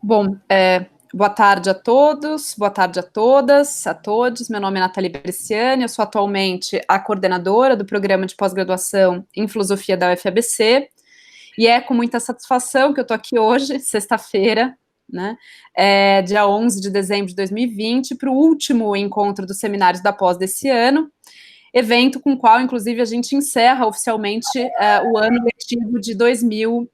Bom, boa tarde a todos, boa tarde a todas, a todos. Meu nome é Nathalie Bresciani, eu sou atualmente a coordenadora do programa de pós-graduação em filosofia da UFABC, e é com muita satisfação que eu estou aqui hoje, sexta-feira, né, dia 11 de dezembro de 2020, para o último encontro dos seminários da pós desse ano, evento com o qual, inclusive, a gente encerra oficialmente o ano letivo de 2020.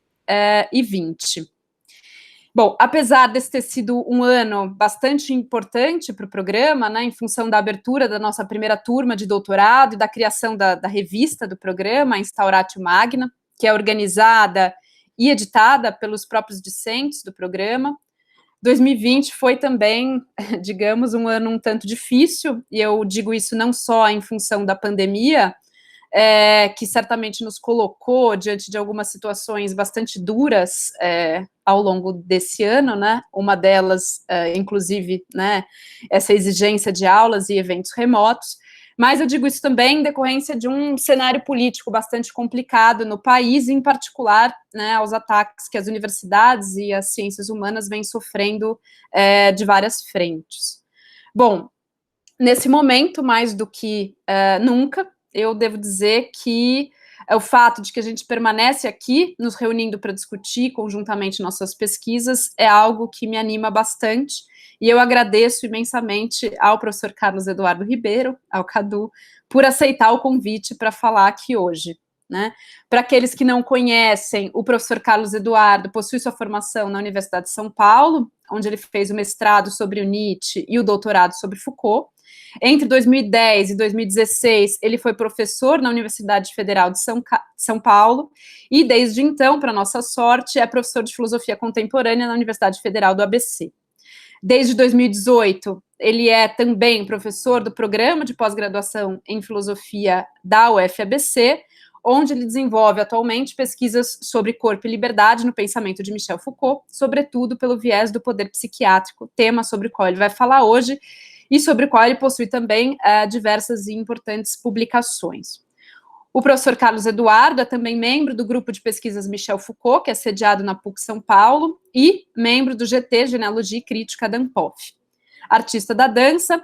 Bom, apesar desse ter sido um ano bastante importante para o programa, né, em função da abertura da nossa primeira turma de doutorado e da criação da revista do programa, a Instauratio Magna, que é organizada e editada pelos próprios discentes do programa, 2020 foi também, digamos, um ano um tanto difícil, e eu digo isso não só em função da pandemia, que certamente nos colocou diante de algumas situações bastante duras ao longo desse ano, né? Uma delas, inclusive, né, essa exigência de aulas e eventos remotos, mas eu digo isso também em decorrência de um cenário político bastante complicado no país, em particular, né, aos ataques que as universidades e as ciências humanas vêm sofrendo de várias frentes. Bom, nesse momento, mais do que nunca, eu devo dizer que o fato de que a gente permanece aqui, nos reunindo para discutir conjuntamente nossas pesquisas, é algo que me anima bastante, e eu agradeço imensamente ao professor Carlos Eduardo Ribeiro, ao Cadu, por aceitar o convite para falar aqui hoje, né? Para aqueles que não conhecem, o professor Carlos Eduardo possui sua formação na Universidade de São Paulo, onde ele fez o mestrado sobre o Nietzsche e o doutorado sobre Foucault. Entre 2010 e 2016, ele foi professor na Universidade Federal de São Paulo e, desde então, para nossa sorte, é professor de filosofia contemporânea na Universidade Federal do ABC. Desde 2018, ele é também professor do programa de pós-graduação em filosofia da UFABC, onde ele desenvolve atualmente pesquisas sobre corpo e liberdade no pensamento de Michel Foucault, sobretudo pelo viés do poder psiquiátrico, tema sobre o qual ele vai falar hoje, e sobre o qual ele possui também diversas e importantes publicações. O professor Carlos Eduardo é também membro do grupo de pesquisas Michel Foucault, que é sediado na PUC São Paulo, e membro do GT Genealogia e Crítica da ANPOF. Artista da dança,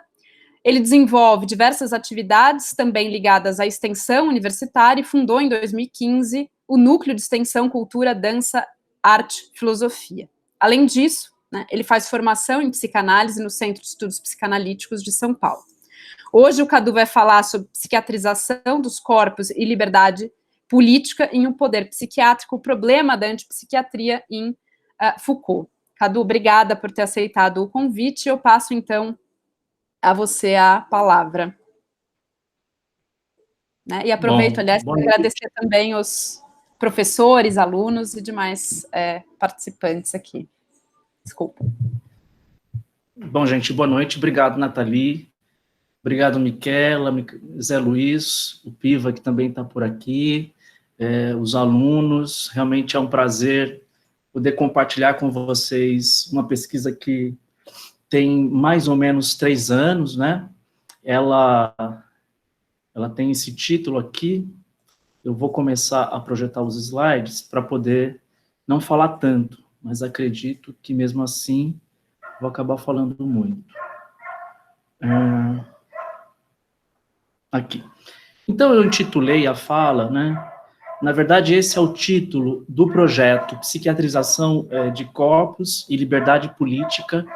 ele desenvolve diversas atividades também ligadas à extensão universitária e fundou em 2015 o Núcleo de Extensão Cultura, Dança, Arte, Filosofia. Além disso, né, ele faz formação em psicanálise no Centro de Estudos Psicanalíticos de São Paulo. Hoje o Cadu vai falar sobre psiquiatrização dos corpos e liberdade política em um poder psiquiátrico, o problema da antipsiquiatria em Foucault. Cadu, obrigada por ter aceitado o convite. Eu passo, então, a você a palavra. Né? E aproveito, aliás, para agradecer também os professores, alunos e demais participantes aqui. Desculpa. Bom, gente, boa noite. Obrigado, Nathalie. Obrigado, Miquela, Zé Luiz, o Piva, que também está por aqui, os alunos. Realmente é um prazer poder compartilhar com vocês uma pesquisa que tem mais ou menos 3 anos, né? Ela tem esse título aqui. Eu vou começar a projetar os slides para poder não falar tanto, mas acredito que, mesmo assim, vou acabar falando muito. Aqui. Então, eu intitulei a fala, né? Na verdade, esse é o título do projeto Psiquiatrização de Corpos e Liberdade Política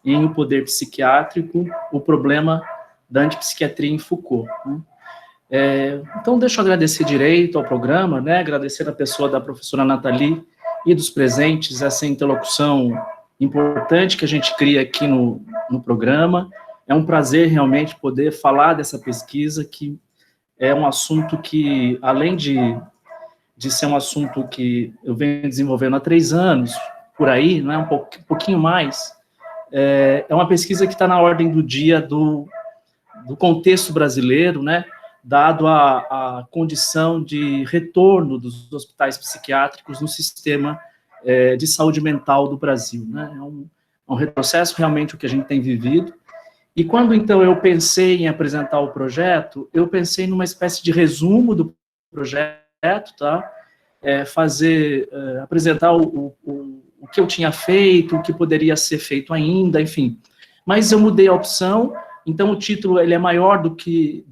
em o Poder Psiquiátrico, o problema da antipsiquiatria em Foucault. Né? Então, deixa eu agradecer direito ao programa, né? Agradecer a pessoa da professora Nathalie e dos presentes, essa interlocução importante que a gente cria aqui no programa. É um prazer realmente poder falar dessa pesquisa, que é um assunto que, além de ser um assunto que eu venho desenvolvendo há 3 anos, por aí, né, um pouquinho mais, é uma pesquisa que está na ordem do dia do contexto brasileiro, né, dado a condição de retorno dos hospitais psiquiátricos no sistema de saúde mental do Brasil. Né? É um retrocesso realmente o que a gente tem vivido. E quando, então, eu pensei em apresentar o projeto, eu pensei numa espécie de resumo do projeto, tá? apresentar o que eu tinha feito, o que poderia ser feito ainda, enfim. Mas eu mudei a opção, então o título ele é maior do que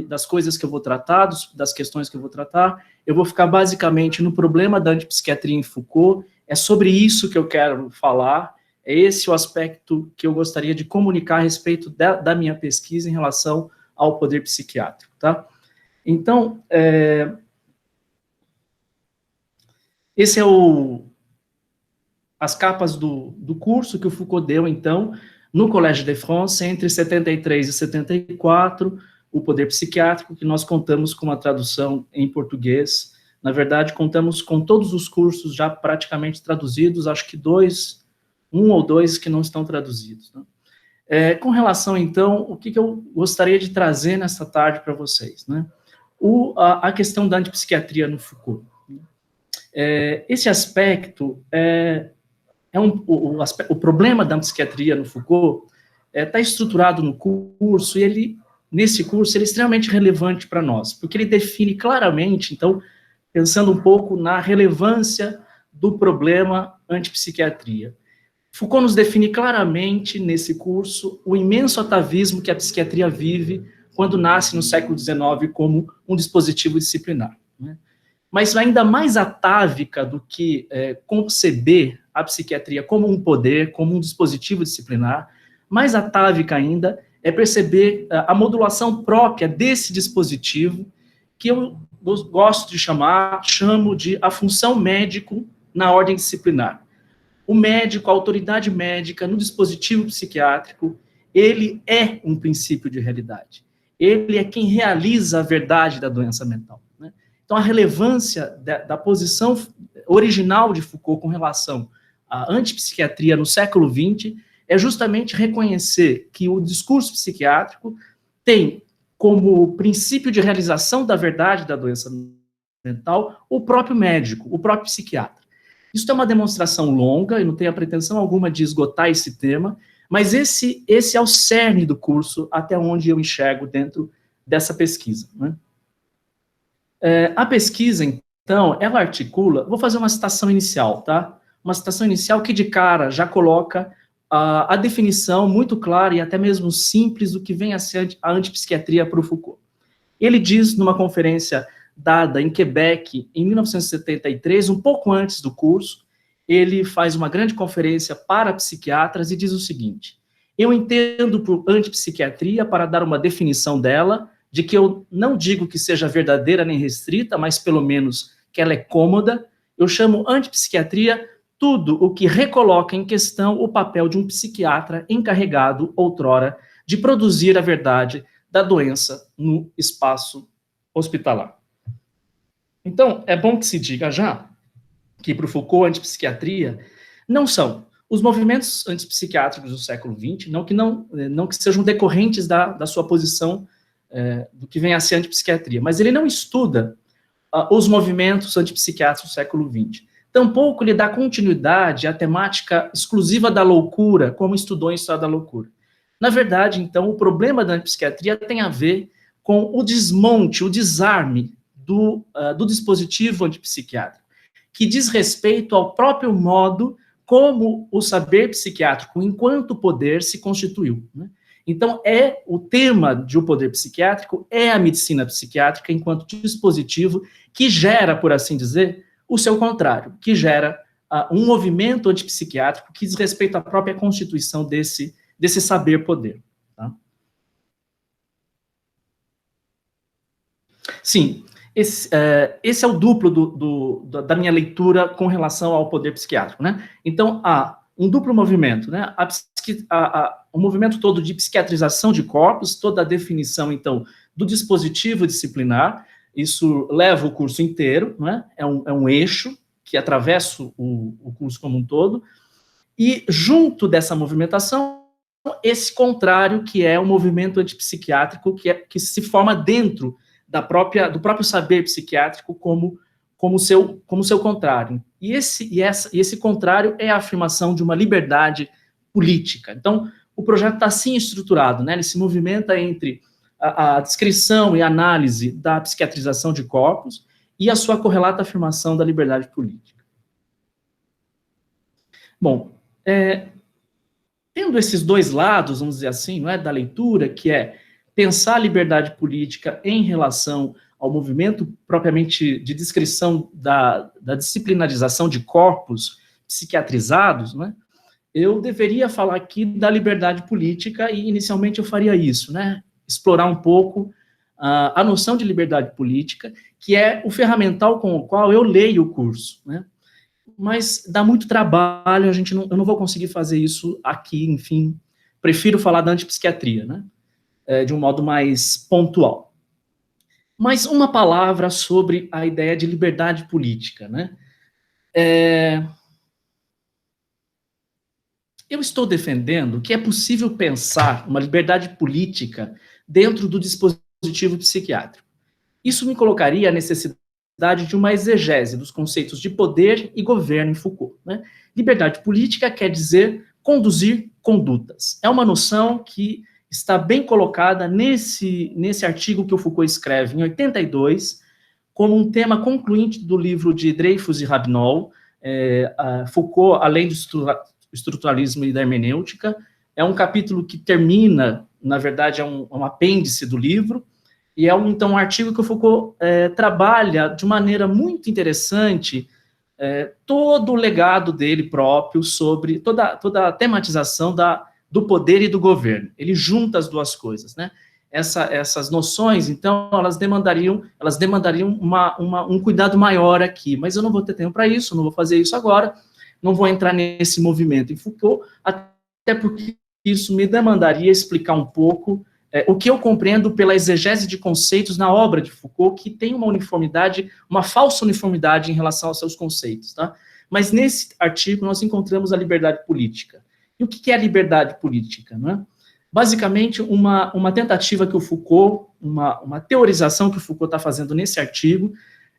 das coisas que eu vou tratar, das questões que eu vou tratar. Eu vou ficar basicamente no problema da antipsiquiatria em Foucault, é sobre isso que eu quero falar, é esse o aspecto que eu gostaria de comunicar a respeito da minha pesquisa em relação ao poder psiquiátrico, tá? Então, esse é as capas do curso que o Foucault deu, então, no Collège de France, entre 73 e 74, o poder psiquiátrico, que nós contamos com uma tradução em português. Na verdade, contamos com todos os cursos já praticamente traduzidos, acho que um ou dois que não estão traduzidos. Né? Com relação, então, o que eu gostaria de trazer nessa tarde para vocês, né? A questão da antipsiquiatria no Foucault. Esse aspecto o problema da psiquiatria no Foucault está estruturado no curso, e nesse curso ele é extremamente relevante para nós, porque ele define claramente, então, pensando um pouco na relevância do problema antipsiquiatria. Foucault nos define claramente, nesse curso, o imenso atavismo que a psiquiatria vive quando nasce no século XIX como um dispositivo disciplinar. Né? Mas ainda mais atávica do que conceber a psiquiatria como um poder, como um dispositivo disciplinar, mais atávica ainda é perceber a modulação própria desse dispositivo, que eu gosto de chamo de a função médico na ordem disciplinar. O médico, a autoridade médica no dispositivo psiquiátrico, ele é um princípio de realidade. Ele é quem realiza a verdade da doença mental. Né? Então, a relevância da posição original de Foucault com relação à antipsiquiatria no século XX é justamente reconhecer que o discurso psiquiátrico tem como princípio de realização da verdade da doença mental o próprio médico, o próprio psiquiatra. Isso é uma demonstração longa, eu não tenho a pretensão alguma de esgotar esse tema, mas esse é o cerne do curso, até onde eu enxergo dentro dessa pesquisa. Né? A pesquisa, então, ela articula, vou fazer uma citação inicial, tá? Uma citação inicial que de cara já coloca a definição muito clara e até mesmo simples do que vem a ser a antipsiquiatria para o Foucault. Ele diz, numa conferência dada em Quebec, em 1973, um pouco antes do curso, ele faz uma grande conferência para psiquiatras e diz o seguinte: eu entendo por antipsiquiatria, para dar uma definição dela, de que eu não digo que seja verdadeira nem restrita, mas pelo menos que ela é cômoda, eu chamo antipsiquiatria tudo o que recoloca em questão o papel de um psiquiatra encarregado, outrora, de produzir a verdade da doença no espaço hospitalar. Então, é bom que se diga já que para o Foucault, a antipsiquiatria não são os movimentos antipsiquiátricos do século XX, não que sejam decorrentes da sua posição do que vem a ser a antipsiquiatria, mas ele não estuda os movimentos antipsiquiátricos do século XX. Tampouco lhe dá continuidade à temática exclusiva da loucura, como estudou em História da Loucura. Na verdade, então, o problema da antipsiquiatria tem a ver com o desmonte, o desarme do dispositivo antipsiquiátrico, que diz respeito ao próprio modo como o saber psiquiátrico, enquanto poder, se constituiu. Né? Então, o tema de o poder psiquiátrico é a medicina psiquiátrica enquanto dispositivo que gera, por assim dizer, o seu contrário, que gera um movimento antipsiquiátrico que diz respeito à própria constituição desse saber-poder. Tá? Sim, esse é o duplo da minha leitura com relação ao poder psiquiátrico. Né? Então, há um duplo movimento, né? O movimento todo de psiquiatrização de corpos, toda a definição, então, do dispositivo disciplinar. Isso leva o curso inteiro, né? É um eixo que atravessa o curso como um todo, e junto dessa movimentação, esse contrário, que é o movimento antipsiquiátrico, que se forma dentro do próprio saber psiquiátrico como seu contrário. E esse contrário é a afirmação de uma liberdade política. Então, o projeto está assim estruturado, né? Ele se movimenta entre a descrição e análise da psiquiatrização de corpos e a sua correlata afirmação da liberdade política. Bom, tendo esses dois lados, vamos dizer assim, não é, da leitura, que é pensar a liberdade política em relação ao movimento propriamente de descrição da disciplinarização de corpos psiquiatrizados, né, eu deveria falar aqui da liberdade política e, inicialmente, eu faria isso, né, explorar um pouco a noção de liberdade política, que é o ferramental com o qual eu leio o curso, né, mas dá muito trabalho, eu não vou conseguir fazer isso aqui, enfim, prefiro falar da antipsiquiatria, né, de um modo mais pontual. Mas uma palavra sobre a ideia de liberdade política, né? Eu estou defendendo que é possível pensar uma liberdade política dentro do dispositivo psiquiátrico. Isso me colocaria a necessidade de uma exegese dos conceitos de poder e governo em Foucault, né? Liberdade política quer dizer conduzir condutas. É uma noção que está bem colocada nesse artigo que o Foucault escreve em 82, como um tema concluinte do livro de Dreyfus e Rabinol. Foucault, além do estruturalismo e da hermenêutica, é um capítulo que termina, na verdade, é um apêndice do livro, e é então um artigo que o Foucault trabalha de maneira muito interessante todo o legado dele próprio sobre toda a tematização do poder e do governo. Ele junta as duas coisas, né? Essas noções, então, elas demandariam um cuidado maior aqui, mas eu não vou ter tempo para isso, não vou fazer isso agora, não vou entrar nesse movimento em Foucault, até porque isso me demandaria explicar um pouco o que eu compreendo pela exegese de conceitos na obra de Foucault, que tem uma uniformidade, uma falsa uniformidade em relação aos seus conceitos, tá? Mas nesse artigo nós encontramos a liberdade política. E o que é a liberdade política, né? Basicamente, uma tentativa que o Foucault, uma teorização que o Foucault está fazendo nesse artigo.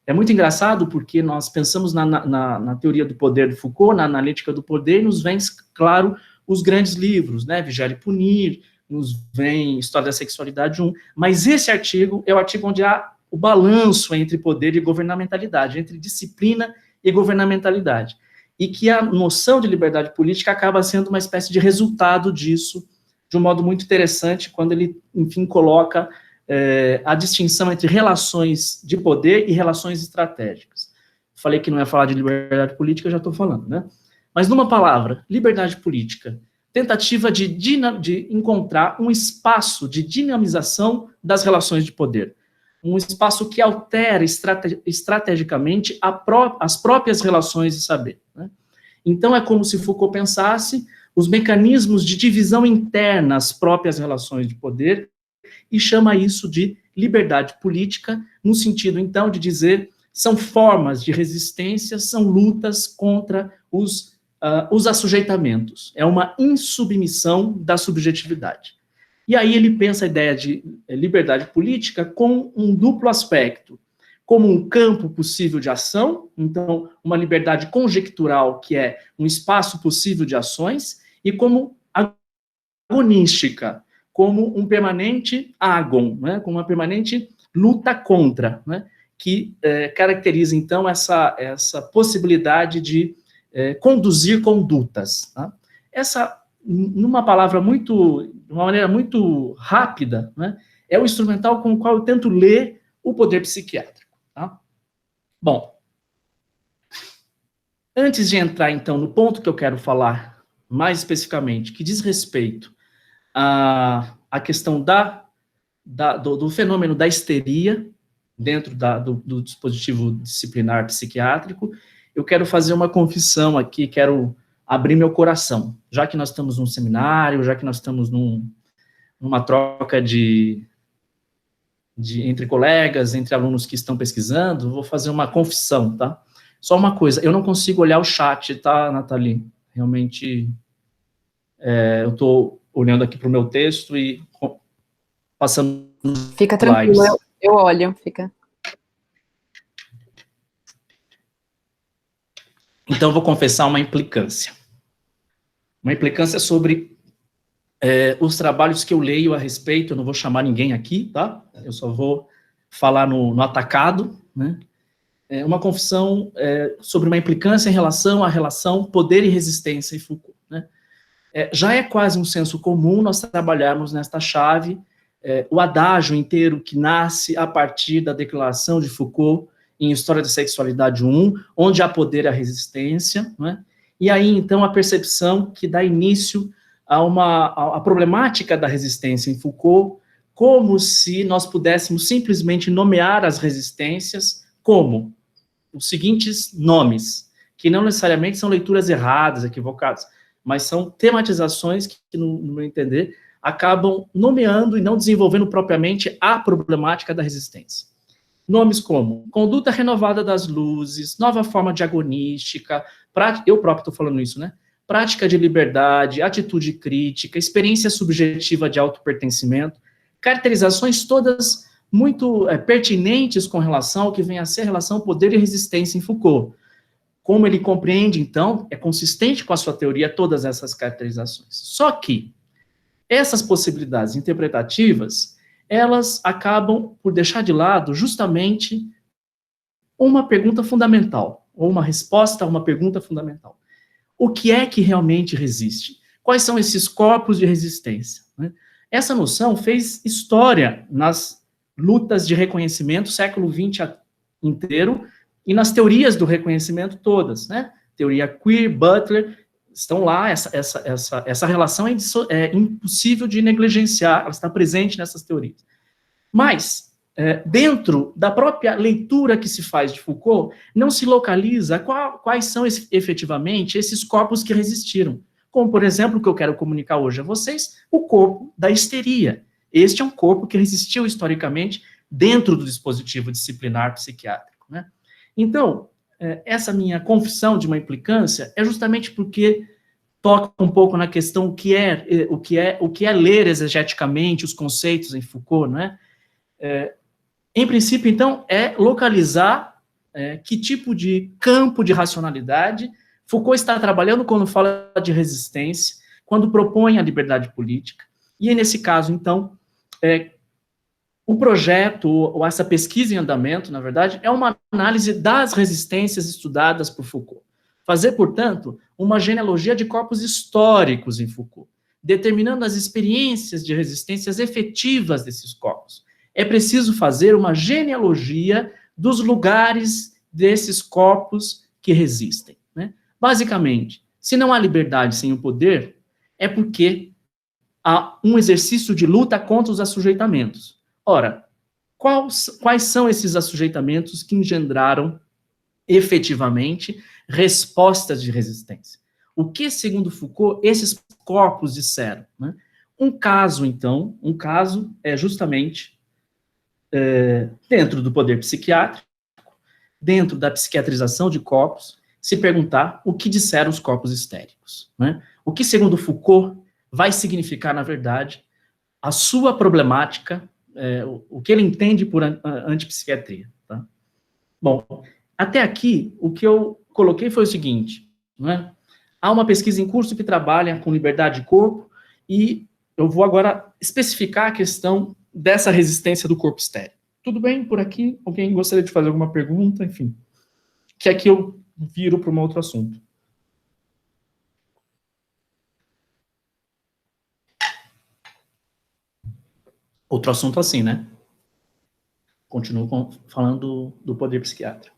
É muito engraçado porque nós pensamos na teoria do poder do Foucault, na analítica do poder, e nos vem, claro, os grandes livros, né? Vigiar e Punir, nos vem História da Sexualidade 1, mas esse artigo é o artigo onde há o balanço entre poder e governamentalidade, entre disciplina e governamentalidade. E que a noção de liberdade política acaba sendo uma espécie de resultado disso, de um modo muito interessante, quando ele, enfim, coloca a distinção entre relações de poder e relações estratégicas. Falei que não ia falar de liberdade política, já estou falando, né? Mas numa palavra, liberdade política, tentativa de encontrar um espaço de dinamização das relações de poder, um espaço que altera estrategicamente as próprias relações de saber, né? Então, é como se Foucault pensasse os mecanismos de divisão interna às próprias relações de poder e chama isso de liberdade política, no sentido, então, de dizer são formas de resistência, são lutas contra os assujeitamentos. É uma insubmissão da subjetividade. E aí ele pensa a ideia de liberdade política com um duplo aspecto, como um campo possível de ação, então uma liberdade conjectural, que é um espaço possível de ações, e como agonística, como um permanente agon, né, como uma permanente luta contra, né, que caracteriza, então, essa possibilidade de conduzir condutas. Tá? Numa palavra de uma maneira muito rápida, né, é o instrumental com o qual eu tento ler o poder psiquiátrico. Tá? Bom, antes de entrar, então, no ponto que eu quero falar mais especificamente, que diz respeito à questão do fenômeno da histeria dentro do dispositivo disciplinar psiquiátrico, eu quero fazer uma confissão aqui, quero abrir meu coração. Já que nós estamos num seminário, já que nós estamos numa troca entre colegas, entre alunos que estão pesquisando, vou fazer uma confissão, tá? Só uma coisa, eu não consigo olhar o chat, tá, Nathalie? Realmente, eu estou olhando aqui para o meu texto e passando. Fica tranquilo, eu olho, fica. Então, vou confessar uma implicância. Uma implicância sobre os trabalhos que eu leio a respeito, eu não vou chamar ninguém aqui, tá? Eu só vou falar no atacado, né? uma confissão sobre uma implicância em relação à relação poder e resistência em Foucault, né? Já é quase um senso comum nós trabalharmos nesta chave, o adágio inteiro que nasce a partir da declaração de Foucault em História da Sexualidade 1, onde há poder e a resistência, né? E aí, então, a percepção que dá início a problemática da resistência em Foucault, como se nós pudéssemos simplesmente nomear as resistências como os seguintes nomes, que não necessariamente são leituras erradas, equivocadas, mas são tematizações que, no meu entender, acabam nomeando e não desenvolvendo propriamente a problemática da resistência. Nomes como conduta renovada das luzes, nova forma de agonística, eu próprio estou falando isso, né? Prática de liberdade, atitude crítica, experiência subjetiva de autopertencimento, caracterizações todas muito pertinentes com relação ao que vem a ser a relação poder e resistência em Foucault. Como ele compreende, então, é consistente com a sua teoria todas essas caracterizações. Só que essas possibilidades interpretativas, elas acabam por deixar de lado justamente uma pergunta fundamental, ou uma resposta a uma pergunta fundamental. O que é que realmente resiste? Quais são esses corpos de resistência, né? Essa noção fez história nas lutas de reconhecimento, século XX inteiro, e nas teorias do reconhecimento todas, né? Teoria queer, Butler, estão lá, essa relação é impossível de negligenciar, ela está presente nessas teorias. Mas, dentro da própria leitura que se faz de Foucault, não se localiza quais são efetivamente esses corpos que resistiram. Como, por exemplo, o que eu quero comunicar hoje a vocês, o corpo da histeria. Este é um corpo que resistiu historicamente dentro do dispositivo disciplinar psiquiátrico, né? Então, essa minha confissão de uma implicância é justamente porque toca um pouco na questão o que é ler exegeticamente os conceitos em Foucault, né? Em princípio, então, é localizar que tipo de campo de racionalidade Foucault está trabalhando quando fala de resistência, quando propõe a liberdade política, e nesse caso, então, o projeto, ou essa pesquisa em andamento, na verdade, é uma análise das resistências estudadas por Foucault. Fazer, portanto, uma genealogia de corpos históricos em Foucault, determinando as experiências de resistências efetivas desses corpos. É preciso fazer uma genealogia dos lugares desses corpos que resistem, né? Basicamente, se não há liberdade sem o poder, é porque há um exercício de luta contra os assujeitamentos. Ora, quais são esses assujeitamentos que engendraram efetivamente respostas de resistência? O que, segundo Foucault, esses corpos disseram, né? Um caso é justamente dentro do poder psiquiátrico, dentro da psiquiatrização de corpos, se perguntar o que disseram os corpos histéricos, né? O que, segundo Foucault, vai significar, na verdade, a sua problemática, o que ele entende por antipsiquiatria, tá? Bom, até aqui, o que eu coloquei foi o seguinte, né? Há uma pesquisa em curso que trabalha com liberdade de corpo, e eu vou agora especificar a questão dessa resistência do corpo histérico. Tudo bem por aqui? Alguém gostaria de fazer alguma pergunta? Enfim, que aqui eu viro para um outro assunto. Outro assunto assim, né? Continuo falando do poder psiquiátrico.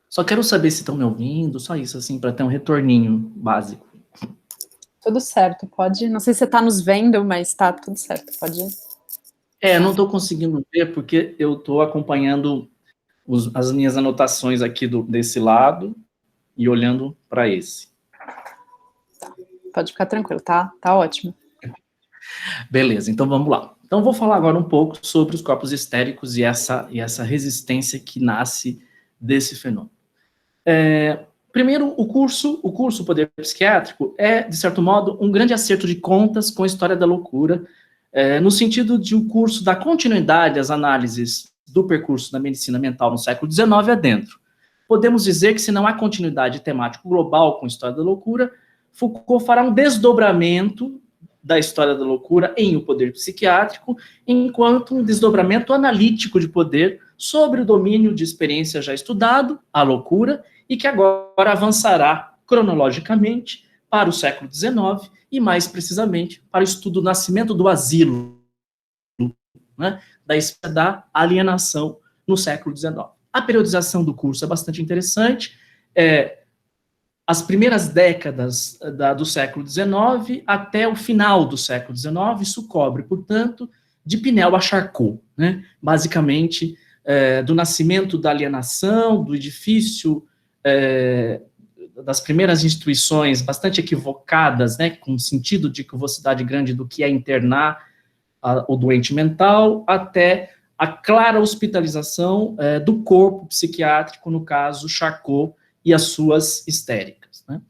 Só quero saber se estão me ouvindo, só isso, assim, para ter um retorninho básico. Tudo certo, pode. Não sei se você está nos vendo, mas está tudo certo, pode ir. Não estou conseguindo ver, porque eu estou acompanhando as minhas anotações aqui desse lado e olhando para esse. Pode ficar tranquilo, tá ótimo. Beleza, então vamos lá. Então vou falar agora um pouco sobre os corpos histéricos e essa resistência que nasce desse fenômeno. Primeiro, o curso Poder Psiquiátrico é, de certo modo, um grande acerto de contas com a história da loucura, no sentido de o curso dar continuidade às análises do percurso da medicina mental no século XIX adentro. Podemos dizer que, se não há continuidade temático global com a história da loucura, Foucault fará um desdobramento da história da loucura em O Poder Psiquiátrico, enquanto um desdobramento analítico de poder sobre o domínio de experiência já estudado, a loucura, e que agora avançará cronologicamente para o século XIX e, mais precisamente, para o estudo do nascimento do asilo, né, da alienação no século XIX. A periodização do curso é bastante interessante. As primeiras décadas do século XIX até o final do século XIX, isso cobre, portanto, de Pinel a Charcot, né? Basicamente, do nascimento da alienação, do edifício, das primeiras instituições bastante equivocadas, né, com sentido de equivocidade grande do que é internar o doente mental, até a clara hospitalização do corpo psiquiátrico, no caso, Charcot e as suas histéricas, né?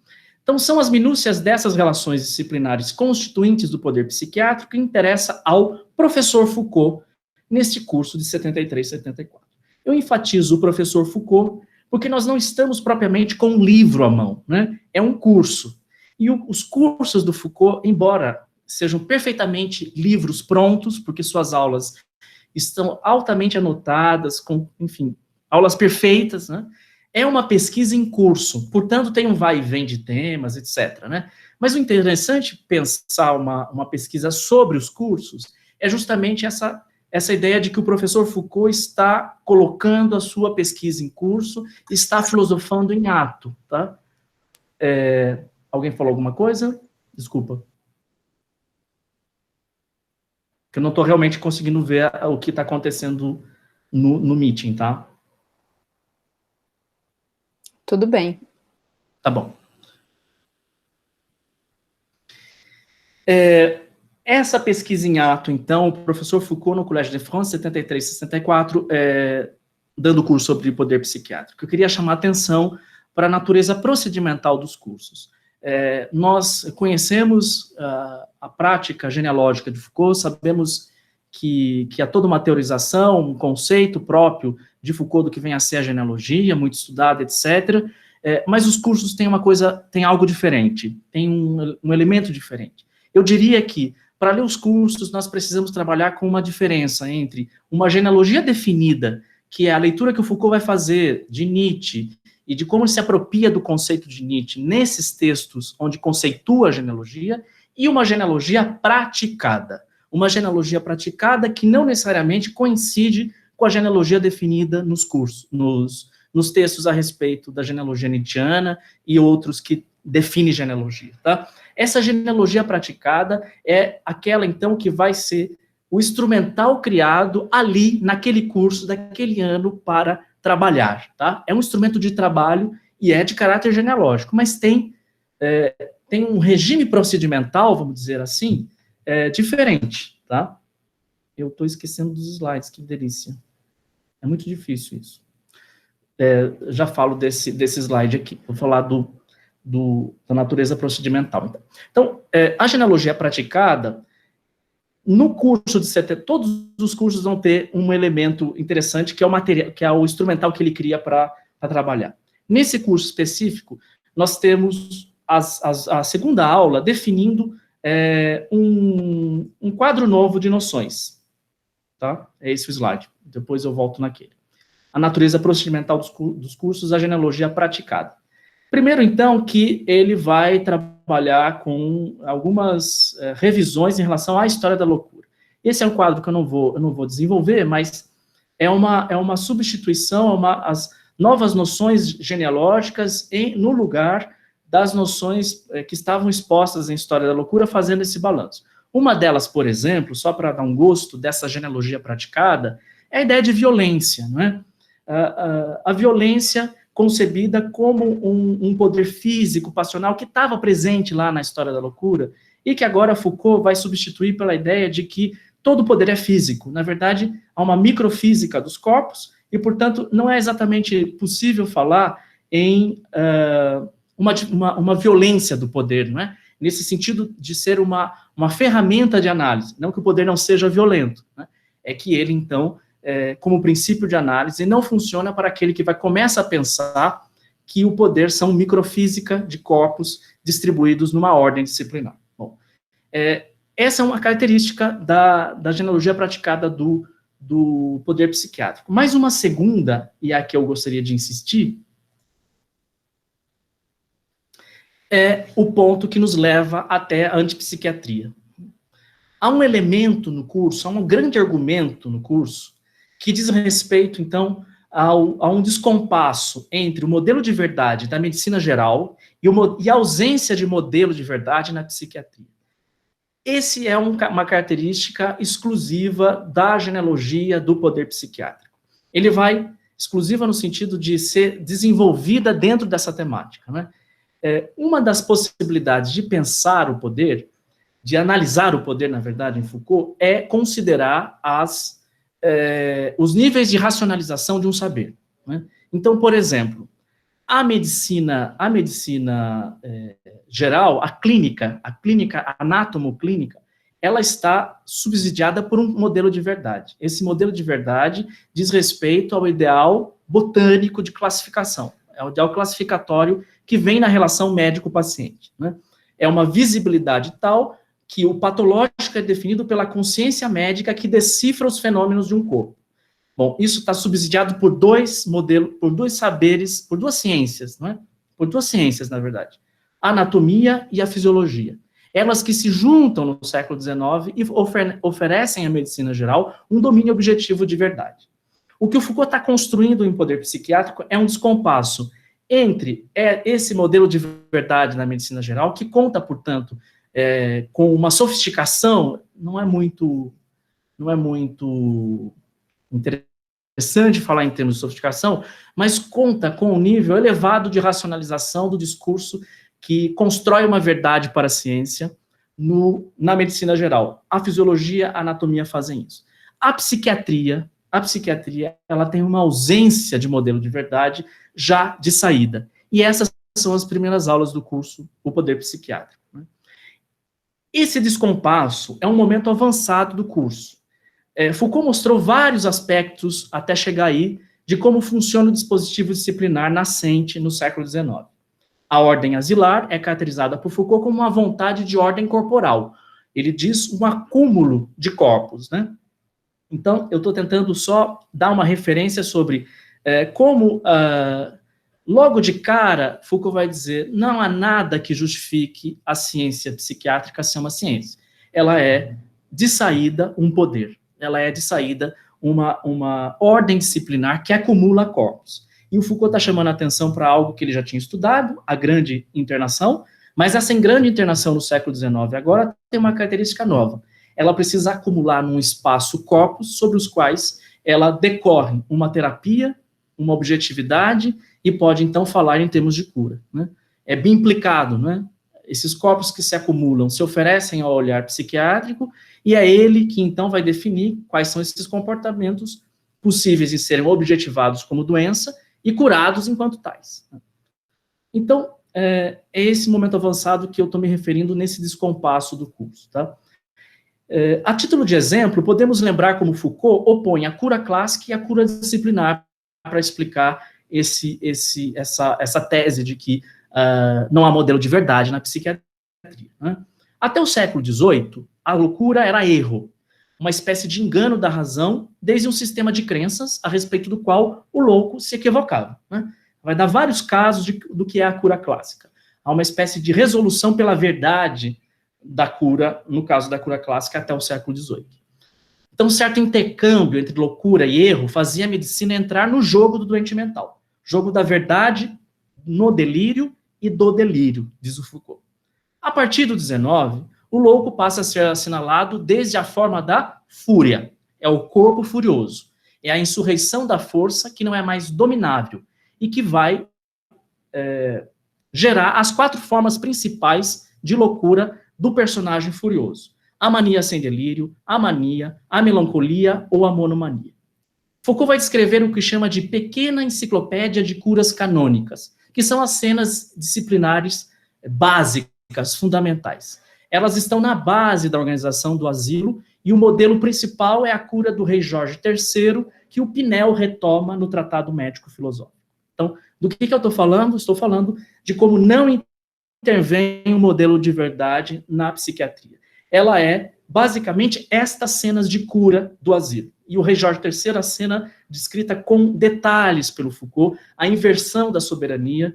Então, são as minúcias dessas relações disciplinares constituintes do poder psiquiátrico que interessa ao professor Foucault neste curso de 73 e 74. Eu enfatizo o professor Foucault porque nós não estamos propriamente com um livro à mão, né? É um curso. E os cursos do Foucault, embora sejam perfeitamente livros prontos, porque suas aulas estão altamente anotadas, com, enfim, aulas perfeitas, né? É uma pesquisa em curso, portanto, tem um vai e vem de temas, etc., né? Mas o interessante pensar uma pesquisa sobre os cursos é justamente essa ideia de que o professor Foucault está colocando a sua pesquisa em curso, está filosofando em ato, tá? Alguém falou alguma coisa? Desculpa. Que eu não estou realmente conseguindo ver o que está acontecendo no meeting, tá? Tudo bem. Tá bom. Essa pesquisa em ato, então, o professor Foucault no Collège de France, 73 e 64, dando curso sobre poder psiquiátrico. Eu queria chamar a atenção para a natureza procedimental dos cursos. Nós conhecemos a prática genealógica de Foucault, sabemos que há toda uma teorização, um conceito próprio de Foucault do que vem a ser a genealogia, muito estudada, etc., mas os cursos têm algo diferente, tem um elemento diferente. Eu diria que, para ler os cursos, nós precisamos trabalhar com uma diferença entre uma genealogia definida, que é a leitura que o Foucault vai fazer de Nietzsche, e de como ele se apropria do conceito de Nietzsche nesses textos onde conceitua a genealogia, e uma genealogia praticada. Uma genealogia praticada que não necessariamente coincide com a genealogia definida nos cursos, nos textos a respeito da genealogia nietzschiana e outros que definem genealogia, tá? Essa genealogia praticada é aquela, então, que vai ser o instrumental criado ali, naquele curso, daquele ano, para trabalhar, tá? É um instrumento de trabalho e é de caráter genealógico, mas tem um regime procedimental, vamos dizer assim, diferente, tá? Eu estou esquecendo dos slides, que delícia. É muito difícil isso. Já falo desse slide aqui, vou falar da natureza procedimental. Então, a genealogia praticada, no curso de 70, todos os cursos vão ter um elemento interessante, que é o material, que é o instrumental que ele cria para trabalhar. Nesse curso específico, nós temos a segunda aula definindo um quadro novo de noções. Tá? É esse o slide. Depois eu volto naquele. A natureza procedimental dos cursos, a genealogia praticada. Primeiro, então, que ele vai trabalhar com algumas revisões em relação à história da loucura. Esse é um quadro que eu não vou desenvolver, mas é uma substituição, as novas noções genealógicas no lugar das noções que estavam expostas em História da Loucura, fazendo esse balanço. Uma delas, por exemplo, só para dar um gosto dessa genealogia praticada, é a ideia de violência, não é? A violência concebida como um poder físico, passional, que estava presente lá na História da Loucura, e que agora Foucault vai substituir pela ideia de que todo poder é físico. Na verdade, há uma microfísica dos corpos, e, portanto, não é exatamente possível falar em uma violência do poder, não é? Nesse sentido de ser uma ferramenta de análise, não que o poder não seja violento, né? É que ele, então, como princípio de análise, não funciona para aquele que começa a pensar que o poder são microfísica de corpos distribuídos numa ordem disciplinar. Bom, essa é uma característica da genealogia praticada do poder psiquiátrico. Mais uma segunda, e a que eu gostaria de insistir, é o ponto que nos leva até a antipsiquiatria. Há um elemento no curso, há um grande argumento no curso, que diz respeito, então, a um descompasso entre o modelo de verdade da medicina geral e a ausência de modelo de verdade na psiquiatria. Esse é uma característica exclusiva da genealogia do poder psiquiátrico. Ele vai, exclusiva no sentido de ser desenvolvida dentro dessa temática, né? Uma das possibilidades de pensar o poder, de analisar o poder, na verdade, em Foucault, é considerar os níveis de racionalização de um saber, né? Então, por exemplo, a medicina geral, a clínica anátomo-clínica, ela está subsidiada por um modelo de verdade. Esse modelo de verdade diz respeito ao ideal botânico de classificação, é o ideal classificatório que vem na relação médico-paciente, né? É uma visibilidade tal que o patológico é definido pela consciência médica que decifra os fenômenos de um corpo. Bom, isso está subsidiado por dois modelos, por dois saberes, por duas ciências, não é? Por duas ciências, na verdade. A anatomia e a fisiologia. Elas que se juntam no século XIX e oferecem à medicina geral um domínio objetivo de verdade. O que o Foucault está construindo em poder psiquiátrico é um descompasso entre esse modelo de verdade na medicina geral, que conta, portanto, com uma sofisticação, não é muito interessante falar em termos de sofisticação, mas conta com um nível elevado de racionalização do discurso que constrói uma verdade para a ciência na medicina geral. A fisiologia, a anatomia fazem isso. A psiquiatria, ela tem uma ausência de modelo de verdade já de saída. E essas são as primeiras aulas do curso O Poder Psiquiátrico, né? Esse descompasso é um momento avançado do curso. Foucault mostrou vários aspectos, até chegar aí, de como funciona o dispositivo disciplinar nascente no século XIX. A ordem asilar é caracterizada por Foucault como uma vontade de ordem corporal. Ele diz um acúmulo de corpos, né? Então, eu estou tentando só dar uma referência sobre como, logo de cara, Foucault vai dizer, não há nada que justifique a ciência psiquiátrica ser uma ciência. Ela é, de saída, um poder. Ela é, de saída, uma ordem disciplinar que acumula corpos. E o Foucault está chamando a atenção para algo que ele já tinha estudado, a grande internação, mas essa grande internação no século XIX agora tem uma característica nova. Ela precisa acumular num espaço corpos sobre os quais ela decorre uma terapia, uma objetividade e pode, então, falar em termos de cura, né? É bem implicado, né? Esses corpos que se acumulam se oferecem ao olhar psiquiátrico e é ele que, então, vai definir quais são esses comportamentos possíveis de serem objetivados como doença e curados enquanto tais. Então, é esse momento avançado que eu estou me referindo nesse descompasso do curso, tá? A título de exemplo, podemos lembrar como Foucault opõe a cura clássica e a cura disciplinar para explicar essa tese de que não há modelo de verdade na psiquiatria, né? Até o século XVIII, a loucura era erro, uma espécie de engano da razão, desde um sistema de crenças a respeito do qual o louco se equivocava, né? Vai dar vários casos do que é a cura clássica. Há uma espécie de resolução pela verdade da cura, no caso da cura clássica, até o século XVIII. Então, um certo intercâmbio entre loucura e erro fazia a medicina entrar no jogo do doente mental. Jogo da verdade no delírio e do delírio, diz o Foucault. A partir do XIX, o louco passa a ser assinalado desde a forma da fúria. É o corpo furioso. É a insurreição da força que não é mais dominável e que vai gerar as 4 formas principais de loucura do personagem furioso. A mania sem delírio, a mania, a melancolia ou a monomania. Foucault vai descrever o que chama de pequena enciclopédia de curas canônicas, que são as cenas disciplinares básicas, fundamentais. Elas estão na base da organização do asilo e o modelo principal é a cura do rei Jorge III, que o Pinel retoma no Tratado Médico Filosófico. Então, do que eu estou falando? Estou falando de como não intervém um modelo de verdade na psiquiatria. ela é basicamente estas cenas de cura do asilo. E o Rei Jorge III, a cena descrita com detalhes pelo Foucault, a inversão da soberania,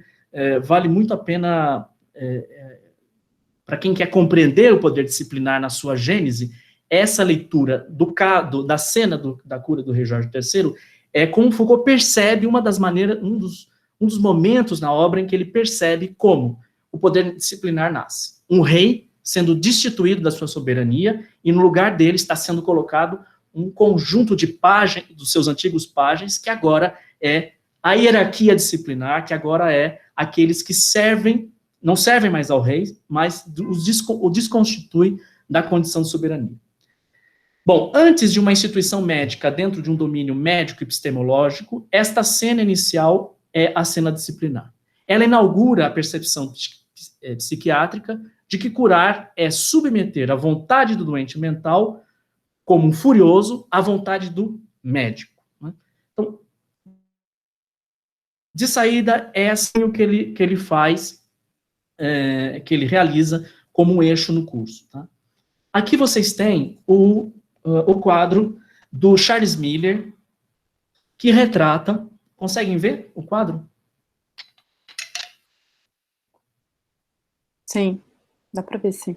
vale muito a pena, para quem quer compreender o poder disciplinar na sua gênese, essa leitura da cena da cura do Rei Jorge III é como Foucault percebe uma das maneiras, um dos momentos na obra em que ele percebe como o poder disciplinar nasce. Um rei sendo destituído da sua soberania e no lugar dele está sendo colocado um conjunto de páginas, dos seus antigos páginas, que agora é a hierarquia disciplinar, que agora é aqueles que não servem mais ao rei, mas o desconstitui da condição de soberania. Bom, antes de uma instituição médica dentro de um domínio médico e epistemológico, esta cena inicial é a cena disciplinar. Ela inaugura a percepção psiquiátrica de que curar é submeter a vontade do doente mental, como um furioso, à vontade do médico. Né? Então, de saída, é assim o que ele faz, que ele realiza como um eixo no curso. Tá? Aqui vocês têm o quadro do Charles Miller, que retrata... Conseguem ver o quadro? Sim, dá para ver, sim.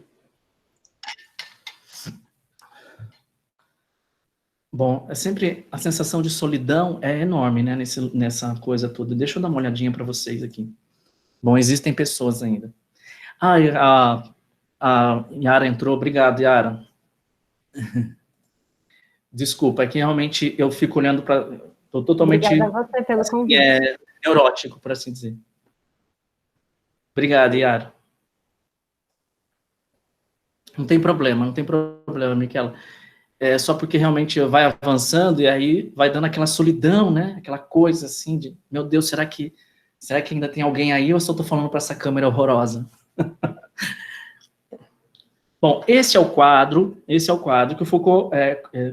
Bom, é sempre a sensação de solidão é enorme, né, nessa coisa toda. Deixa eu dar uma olhadinha para vocês aqui. Bom, existem pessoas ainda. A Yara entrou. Obrigado, Yara. Desculpa, é que realmente eu fico olhando para... Estou totalmente... Obrigada a você pelo convite. Neurótico, por assim dizer. Obrigado, Yara. Não tem problema, Miquela. É só porque realmente vai avançando e aí vai dando aquela solidão, né? Aquela coisa assim de, meu Deus, será que ainda tem alguém aí ou eu só estou falando para essa câmera horrorosa? Bom, esse é o quadro que o Foucault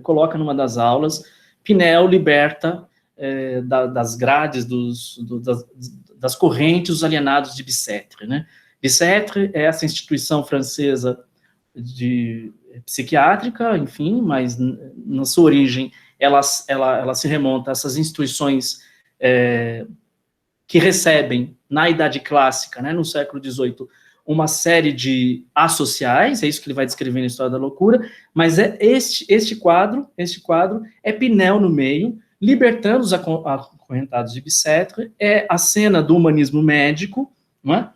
coloca numa das aulas. Pinel liberta das grades, das correntes, os alienados de Bicêtre, né? Bicêtre é essa instituição francesa psiquiátrica, enfim, mas na sua origem ela se remonta a essas instituições que recebem, na Idade Clássica, né, no século XVIII, uma série de associais, é isso que ele vai descrever na História da Loucura, mas este quadro é Pinel no meio, libertando os acorrentados de Bicêtre, é a cena do humanismo médico, não é?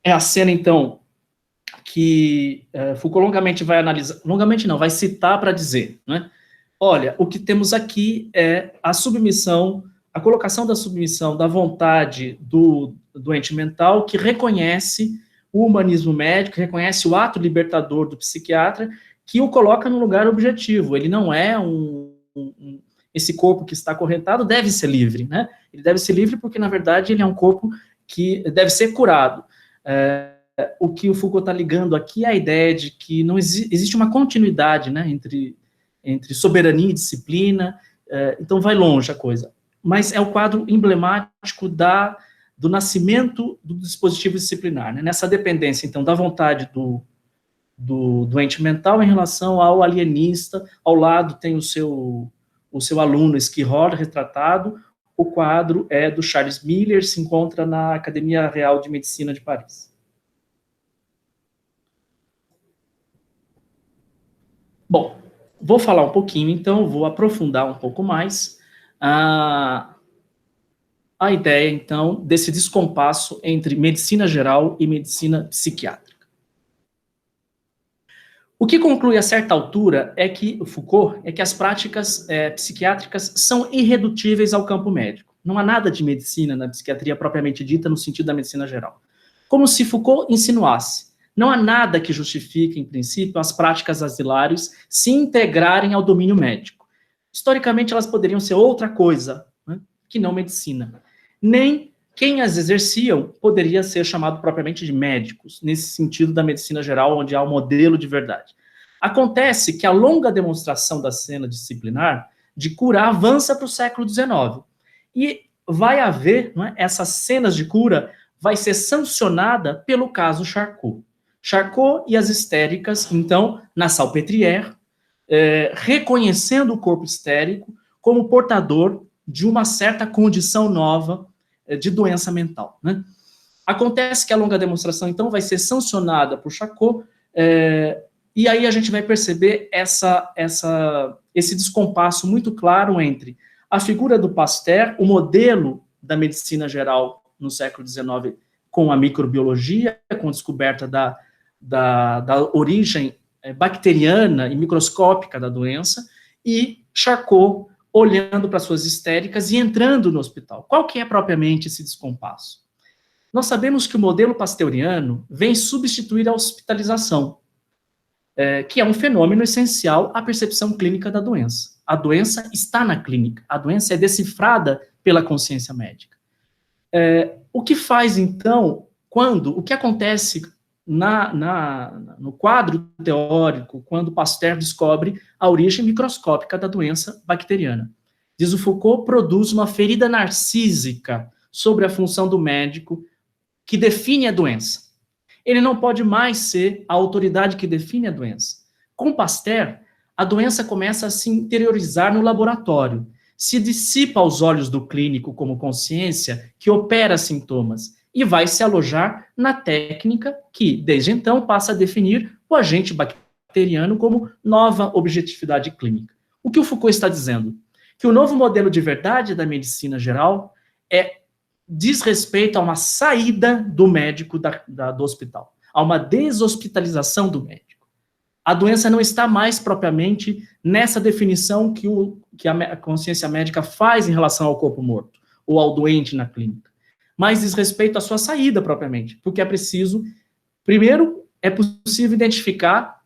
É a cena, então, que Foucault longamente vai analisar, longamente não, vai citar para dizer, né? Olha, o que temos aqui é a colocação da submissão da vontade do doente mental que reconhece o humanismo médico, reconhece o ato libertador do psiquiatra, que o coloca num lugar objetivo. Ele não é esse corpo que está acorrentado deve ser livre, né? Ele deve ser livre porque, na verdade, ele é um corpo que deve ser curado. O que o Foucault está ligando aqui é a ideia de que não existe uma continuidade, né, entre soberania e disciplina, então vai longe a coisa. Mas é o quadro emblemático do nascimento do dispositivo disciplinar, né, nessa dependência, então, da vontade do doente mental em relação ao alienista. Ao lado tem o seu aluno Esquirol retratado. O quadro é do Charles Miller, se encontra na Academia Real de Medicina de Paris. Bom, vou falar um pouquinho, então, vou aprofundar um pouco mais a ideia, então, desse descompasso entre medicina geral e medicina psiquiátrica. O que conclui a certa altura é que Foucault é que as práticas psiquiátricas são irredutíveis ao campo médico. Não há nada de medicina na psiquiatria propriamente dita no sentido da medicina geral. Como se Foucault insinuasse: não há nada que justifique, em princípio, as práticas asilares se integrarem ao domínio médico. Historicamente, elas poderiam ser outra coisa, né, que não medicina. Nem quem as exerciam poderia ser chamado propriamente de médicos, nesse sentido da medicina geral, onde há um modelo de verdade. Acontece que a longa demonstração da cena disciplinar de cura avança para o século XIX. E vai haver, não é, essas cenas de cura vai ser sancionada pelo caso Charcot. Charcot e as histéricas, então, na Salpêtrière, reconhecendo o corpo histérico como portador de uma certa condição nova de doença mental, né? Acontece que a longa demonstração, então, vai ser sancionada por Charcot, e aí a gente vai perceber esse descompasso muito claro entre a figura do Pasteur, o modelo da medicina geral no século XIX, com a microbiologia, com a descoberta da origem bacteriana e microscópica da doença, e Charcot olhando para suas histéricas e entrando no hospital. Qual que é propriamente esse descompasso? Nós sabemos que o modelo pasteuriano vem substituir a hospitalização, que é um fenômeno essencial à percepção clínica da doença. A doença está na clínica, a doença é decifrada pela consciência médica. O que faz, então, o que acontece no quadro teórico, quando Pasteur descobre a origem microscópica da doença bacteriana? Diz o Foucault, produz uma ferida narcísica sobre a função do médico que define a doença. Ele não pode mais ser a autoridade que define a doença. Com Pasteur, a doença começa a se interiorizar no laboratório, se dissipa aos olhos do clínico como consciência que opera sintomas e vai se alojar na técnica que, desde então, passa a definir o agente bacteriano como nova objetividade clínica. O que o Foucault está dizendo? Que o novo modelo de verdade da medicina geral diz respeito a uma saída do médico do hospital, a uma deshospitalização do médico. A doença não está mais propriamente nessa definição que a consciência médica faz em relação ao corpo morto, ou ao doente na clínica, mas diz respeito à sua saída propriamente, porque é preciso, primeiro, é possível identificar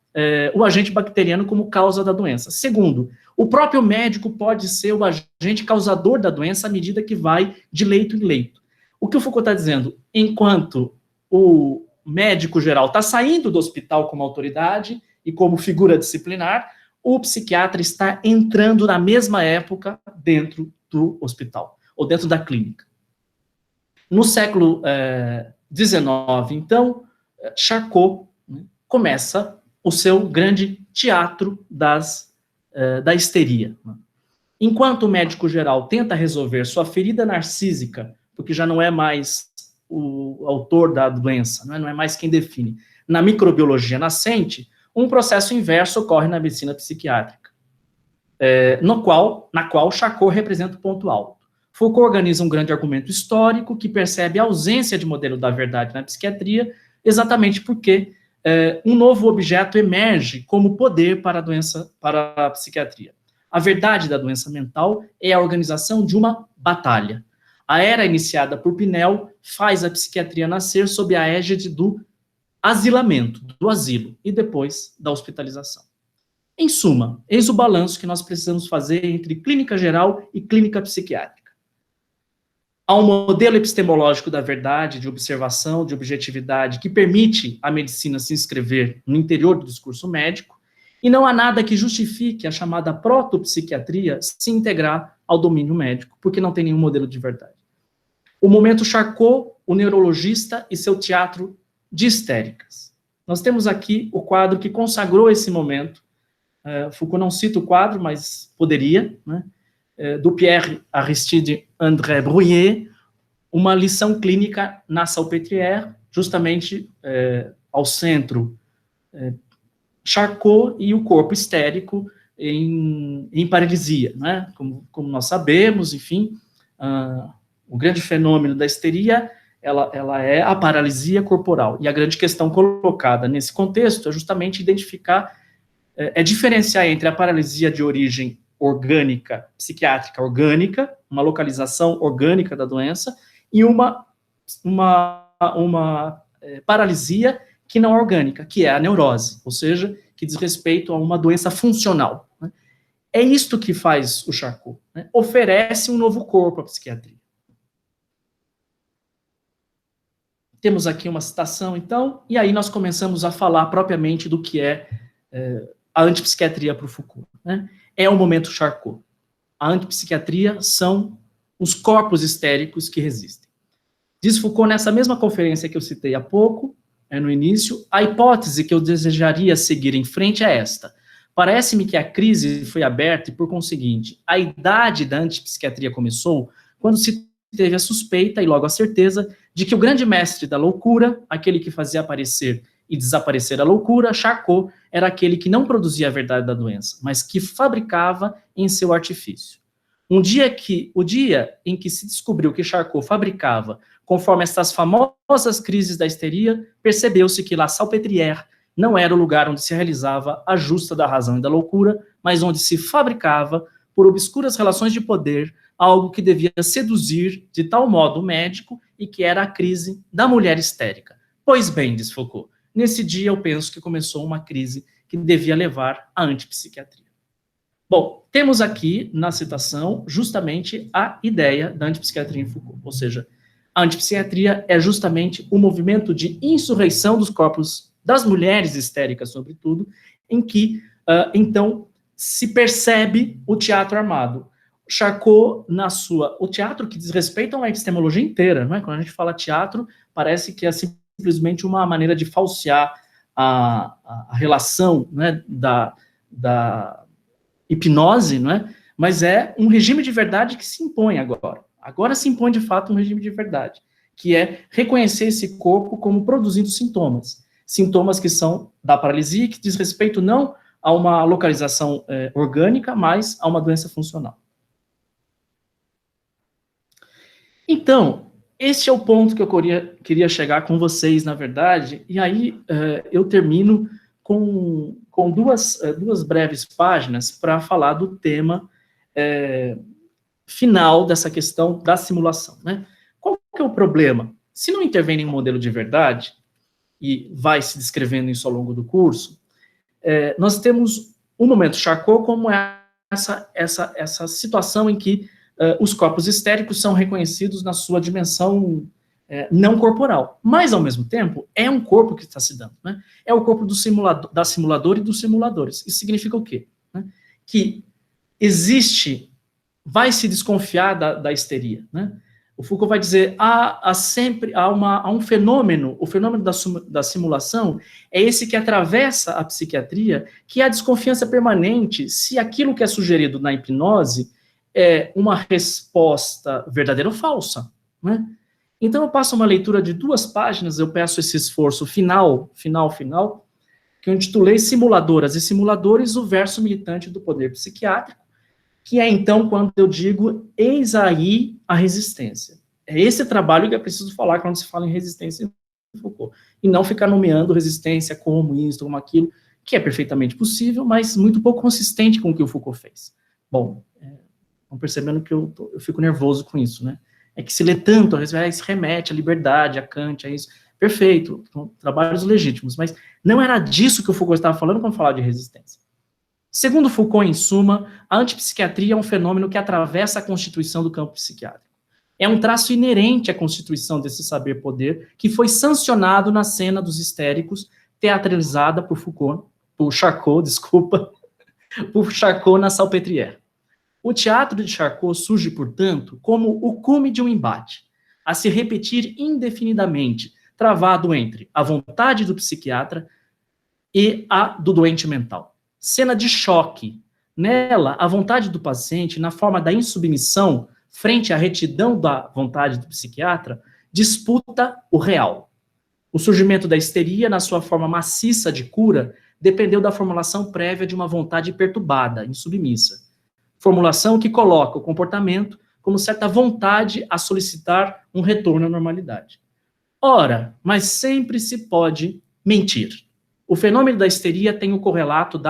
o agente bacteriano como causa da doença. Segundo, o próprio médico pode ser o agente causador da doença à medida que vai de leito em leito. O que o Foucault está dizendo? Enquanto o médico geral está saindo do hospital como autoridade e como figura disciplinar, o psiquiatra está entrando na mesma época dentro do hospital, ou dentro da clínica. No século XIX, então, Charcot começa o seu grande teatro da histeria. Enquanto o médico geral tenta resolver sua ferida narcísica, porque já não é mais o autor da doença, não é mais quem define, na microbiologia nascente, um processo inverso ocorre na medicina psiquiátrica, na qual Charcot representa o ponto alto. Foucault organiza um grande argumento histórico que percebe a ausência de modelo da verdade na psiquiatria, exatamente porque um novo objeto emerge como poder para a psiquiatria. A verdade da doença mental é a organização de uma batalha. A era iniciada por Pinel faz a psiquiatria nascer sob a égide do asilamento, do asilo, e depois da hospitalização. Em suma, eis o balanço que nós precisamos fazer entre clínica geral e clínica psiquiátrica. Há um modelo epistemológico da verdade, de observação, de objetividade, que permite à medicina se inscrever no interior do discurso médico, e não há nada que justifique a chamada protopsiquiatria se integrar ao domínio médico, porque não tem nenhum modelo de verdade. O momento Charcot, o neurologista e seu teatro de histéricas. Nós temos aqui o quadro que consagrou esse momento. Foucault não cita o quadro, mas poderia, né? Do Pierre Aristide André Bruyère, uma lição clínica na Salpêtrière, justamente ao centro Charcot e o corpo histérico em paralisia, né? Como nós sabemos, enfim, o grande fenômeno da histeria, ela é a paralisia corporal, e a grande questão colocada nesse contexto é justamente identificar, diferenciar entre a paralisia de origem orgânica, psiquiátrica orgânica, uma localização orgânica da doença, e uma paralisia que não é orgânica, que é a neurose, ou seja, que diz respeito a uma doença funcional, né? É isto que faz o Charcot, né? Oferece um novo corpo à psiquiatria. Temos aqui uma citação, então, e aí nós começamos a falar propriamente do que é a antipsiquiatria para o Foucault, né? É o momento Charcot. A antipsiquiatria são os corpos histéricos que resistem. Diz Foucault nessa mesma conferência que eu citei há pouco, no início, a hipótese que eu desejaria seguir em frente é esta. Parece-me que a crise foi aberta e, por conseguinte, a idade da antipsiquiatria começou quando se teve a suspeita e logo a certeza de que o grande mestre da loucura, aquele que fazia aparecer e desaparecer a loucura, Charcot, era aquele que não produzia a verdade da doença, mas que fabricava em seu artifício. O dia em que se descobriu que Charcot fabricava conforme estas famosas crises da histeria, percebeu-se que La Salpêtrière não era o lugar onde se realizava a justa da razão e da loucura, mas onde se fabricava, por obscuras relações de poder, algo que devia seduzir de tal modo o médico e que era a crise da mulher histérica. Pois bem, diz Foucault, nesse dia eu penso que começou uma crise que devia levar à antipsiquiatria. Bom, temos aqui na citação justamente a ideia da antipsiquiatria em Foucault, ou seja, a antipsiquiatria é justamente o movimento de insurreição dos corpos das mulheres histéricas, sobretudo, em que, então, se percebe o teatro armado. Charcot, o teatro que diz respeito a uma epistemologia inteira, não é? Quando a gente fala teatro, parece que é simplesmente uma maneira de falsear a relação, né, da hipnose, não é? Mas é um regime de verdade que se impõe agora. Agora se impõe, de fato, um regime de verdade, que é reconhecer esse corpo como produzindo sintomas. Sintomas que são da paralisia, que diz respeito não a uma localização orgânica, mas a uma doença funcional. Então, este é o ponto que eu queria chegar com vocês, na verdade, e aí eu termino com duas breves páginas para falar do tema final dessa questão da simulação, né? Qual que é o problema? Se não intervém nenhum modelo de verdade, e vai se descrevendo isso ao longo do curso, nós temos um momento Charcot como essa situação em que os corpos histéricos são reconhecidos na sua dimensão não corporal, mas, ao mesmo tempo, é um corpo que está se dando, né? É o corpo da simuladora e dos simuladores. Isso significa o quê? Né? Que vai se desconfiar da histeria, né? O Foucault vai dizer, há um fenômeno, o fenômeno da simulação é esse que atravessa a psiquiatria, que é a desconfiança permanente se aquilo que é sugerido na hipnose é uma resposta verdadeira ou falsa, né? Então eu passo uma leitura de 2 páginas, eu peço esse esforço final, que eu intitulei Simuladoras e Simuladores, o verso militante do poder psiquiátrico, que é, então, quando eu digo, eis aí a resistência. É esse trabalho que é preciso falar quando se fala em resistência em Foucault. E não ficar nomeando resistência como isso, como aquilo, que é perfeitamente possível, mas muito pouco consistente com o que o Foucault fez. Bom, estão percebendo que eu fico nervoso com isso, né? É que se lê tanto, se remete à liberdade, a Kant, a isso. Perfeito, são trabalhos legítimos, mas não era disso que o Foucault estava falando quando falava de resistência. Segundo Foucault, em suma, a antipsiquiatria é um fenômeno que atravessa a constituição do campo psiquiátrico. É um traço inerente à constituição desse saber-poder que foi sancionado na cena dos histéricos, teatralizada por Charcot na Salpêtrière. O teatro de Charcot surge, portanto, como o cume de um embate, a se repetir indefinidamente, travado entre a vontade do psiquiatra e a do doente mental. Cena de choque. Nela, a vontade do paciente, na forma da insubmissão, frente à retidão da vontade do psiquiatra, disputa o real. O surgimento da histeria, na sua forma maciça de cura, dependeu da formulação prévia de uma vontade perturbada, insubmissa. Formulação que coloca o comportamento como certa vontade a solicitar um retorno à normalidade. Ora, mas sempre se pode mentir. O fenômeno da histeria tem o correlato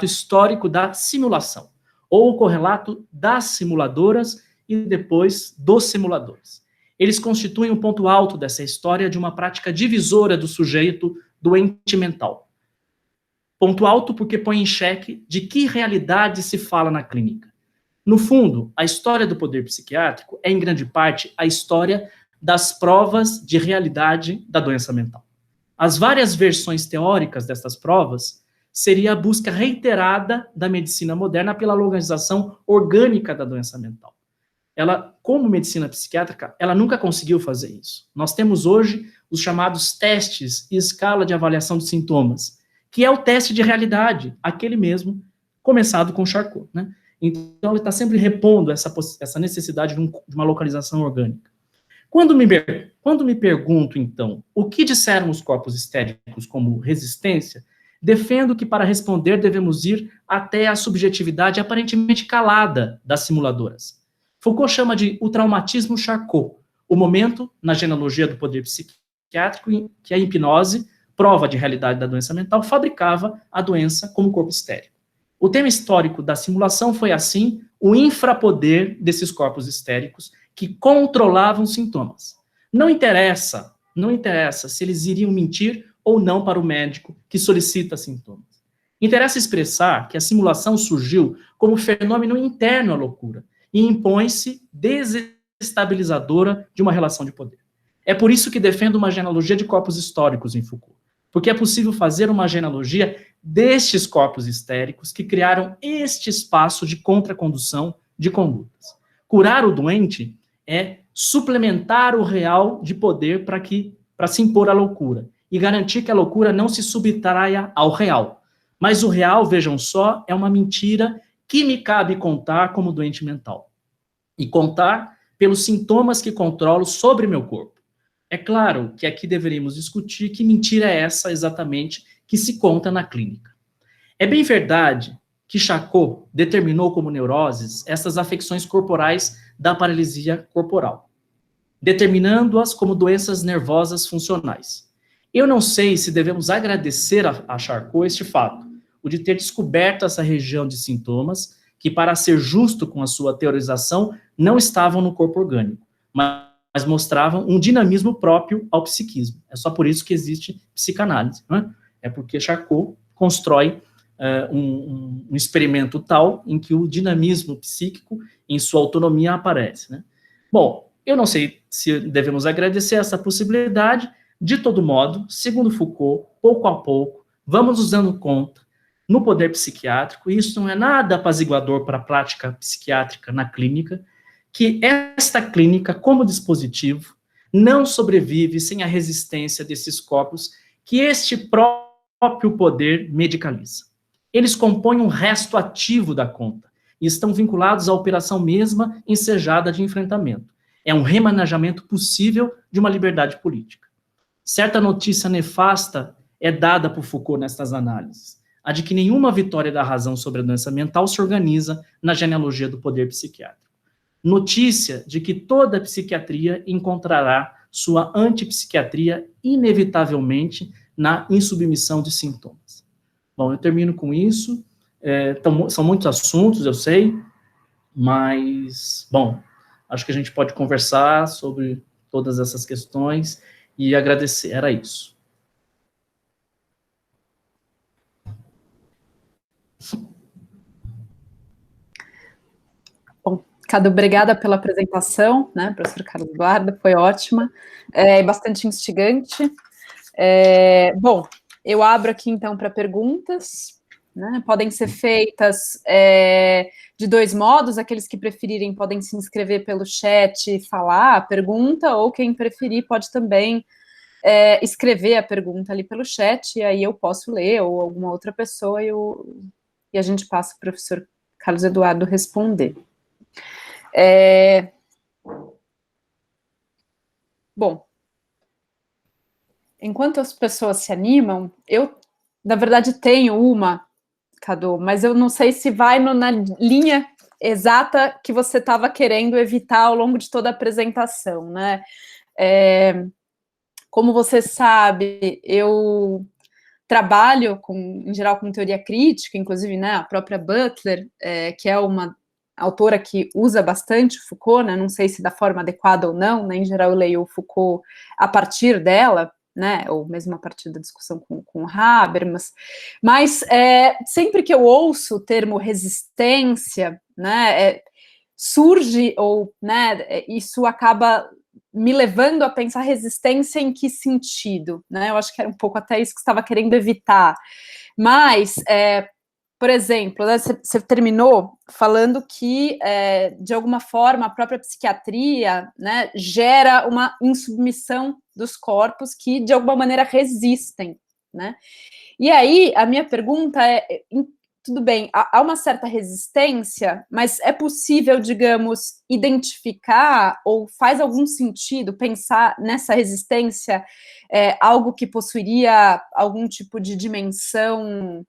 histórico da simulação, ou o correlato das simuladoras e depois dos simuladores. Eles constituem um ponto alto dessa história de uma prática divisora do sujeito doente mental. Ponto alto porque põe em xeque de que realidade se fala na clínica. No fundo, a história do poder psiquiátrico é, em grande parte, a história das provas de realidade da doença mental. As várias versões teóricas dessas provas seria a busca reiterada da medicina moderna pela localização orgânica da doença mental. Ela, como medicina psiquiátrica, ela nunca conseguiu fazer isso. Nós temos hoje os chamados testes e escala de avaliação de sintomas, que é o teste de realidade, aquele mesmo começado com Charcot, né? Então, ele está sempre repondo essa necessidade de uma localização orgânica. Quando me pergunto, então, o que disseram os corpos histéricos como resistência, defendo que, para responder, devemos ir até a subjetividade aparentemente calada das simuladoras. Foucault chama de o traumatismo Charcot, o momento, na genealogia do poder psiquiátrico, em que a hipnose, prova de realidade da doença mental, fabricava a doença como corpo histérico. O tema histórico da simulação foi, assim, o infrapoder desses corpos histéricos que controlavam os sintomas. Não interessa se eles iriam mentir ou não para o médico que solicita sintomas. Interessa expressar que a simulação surgiu como fenômeno interno à loucura e impõe-se desestabilizadora de uma relação de poder. É por isso que defendo uma genealogia de corpos históricos em Foucault, porque é possível fazer uma genealogia destes corpos histéricos que criaram este espaço de contracondução de condutas. Curar o doente é suplementar o real de poder para se impor à loucura e garantir que a loucura não se subtraia ao real. Mas o real, vejam só, é uma mentira que me cabe contar como doente mental. E contar pelos sintomas que controlo sobre meu corpo. É claro que aqui deveríamos discutir que mentira é essa exatamente que se conta na clínica. É bem verdade que Charcot determinou como neuroses essas afecções corporais da paralisia corporal, determinando-as como doenças nervosas funcionais. Eu não sei se devemos agradecer a Charcot este fato, o de ter descoberto essa região de sintomas que, para ser justo com a sua teorização, não estavam no corpo orgânico, mas mostravam um dinamismo próprio ao psiquismo. É só por isso que existe psicanálise, não é? É porque Charcot constrói um experimento tal em que o dinamismo psíquico, em sua autonomia, aparece, né? Bom, eu não sei se devemos agradecer essa possibilidade. De todo modo, segundo Foucault, pouco a pouco, vamos nos dando conta, no poder psiquiátrico, e isso não é nada apaziguador para a prática psiquiátrica na clínica, que esta clínica, como dispositivo, não sobrevive sem a resistência desses corpos que este próprio poder medicaliza. Eles compõem um resto ativo da conta e estão vinculados à operação mesma ensejada de enfrentamento. É um remanejamento possível de uma liberdade política. Certa notícia nefasta é dada por Foucault nestas análises, a de que nenhuma vitória da razão sobre a doença mental se organiza na genealogia do poder psiquiátrico. Notícia de que toda psiquiatria encontrará sua antipsiquiatria inevitavelmente na insubmissão de sintomas. Bom, eu termino com isso. São muitos assuntos, eu sei, mas, bom, acho que a gente pode conversar sobre todas essas questões e agradecer. Era isso. Bom, Cadu, obrigada pela apresentação, né, professor Carlos Eduardo, foi ótima, bastante instigante. Bom, eu abro aqui, então, para perguntas, né, podem ser feitas de dois modos, aqueles que preferirem podem se inscrever pelo chat e falar a pergunta, ou quem preferir pode também escrever a pergunta ali pelo chat, e aí eu posso ler, ou alguma outra pessoa, e a gente passa para o professor Carlos Eduardo responder. Bom, enquanto as pessoas se animam, eu, na verdade, tenho uma, Cadu, mas eu não sei se vai na linha exata que você estava querendo evitar ao longo de toda a apresentação, né? Como você sabe, eu trabalho, em geral, com teoria crítica, inclusive, né, a própria Butler, que é uma autora que usa bastante Foucault, né, não sei se da forma adequada ou não, né, em geral eu leio o Foucault a partir dela, né, ou mesmo a partir da discussão com Habermas, mas sempre que eu ouço o termo resistência, né, surge, ou, né, isso acaba me levando a pensar resistência em que sentido, né, eu acho que era um pouco até isso que você estava querendo evitar, mas por exemplo, né, você terminou falando que, de alguma forma, a própria psiquiatria, né, gera uma insubmissão dos corpos que, de alguma maneira, resistem, né? E aí, a minha pergunta é, tudo bem, há uma certa resistência, mas é possível, digamos, identificar, ou faz algum sentido pensar nessa resistência, algo que possuiria algum tipo de dimensão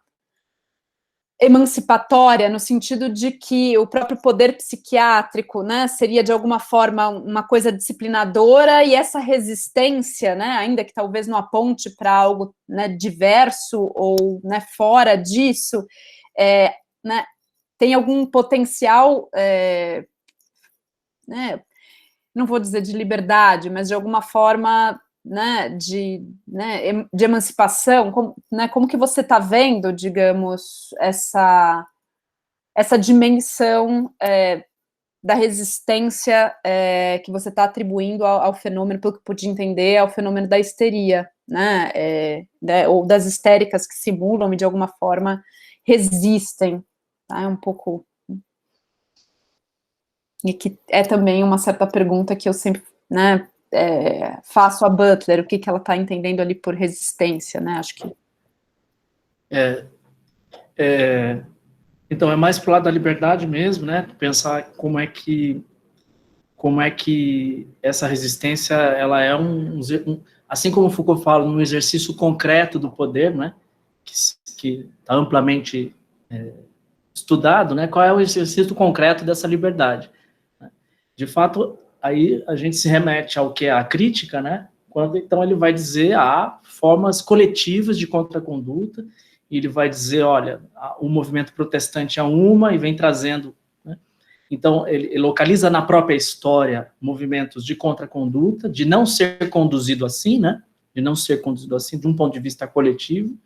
emancipatória, no sentido de que o próprio poder psiquiátrico, né, seria de alguma forma uma coisa disciplinadora, e essa resistência, né, ainda que talvez não aponte para algo, né, diverso ou, né, fora disso, né, tem algum potencial, né, não vou dizer de liberdade, mas de alguma forma, né, de emancipação, como que você está vendo, digamos, essa dimensão da resistência que você está atribuindo ao fenômeno, pelo que eu pude entender, ao fenômeno da histeria, né, ou das histéricas que simulam e de alguma forma resistem, tá? É um pouco... E que é também uma certa pergunta que eu sempre, né, faço a Butler, o que ela está entendendo ali por resistência, né, acho que... Então, é mais para o lado da liberdade mesmo, né, pensar como é que essa resistência, ela é assim como Foucault fala, um exercício concreto do poder, né, que está amplamente estudado, né, qual é o exercício concreto dessa liberdade. De fato, aí a gente se remete ao que é a crítica, né? Quando então ele vai dizer há formas coletivas de contraconduta, e ele vai dizer, olha, o movimento protestante é uma e vem trazendo, né? Então ele localiza na própria história movimentos de contraconduta, de não ser conduzido assim, né? De não ser conduzido assim, de um ponto de vista coletivo.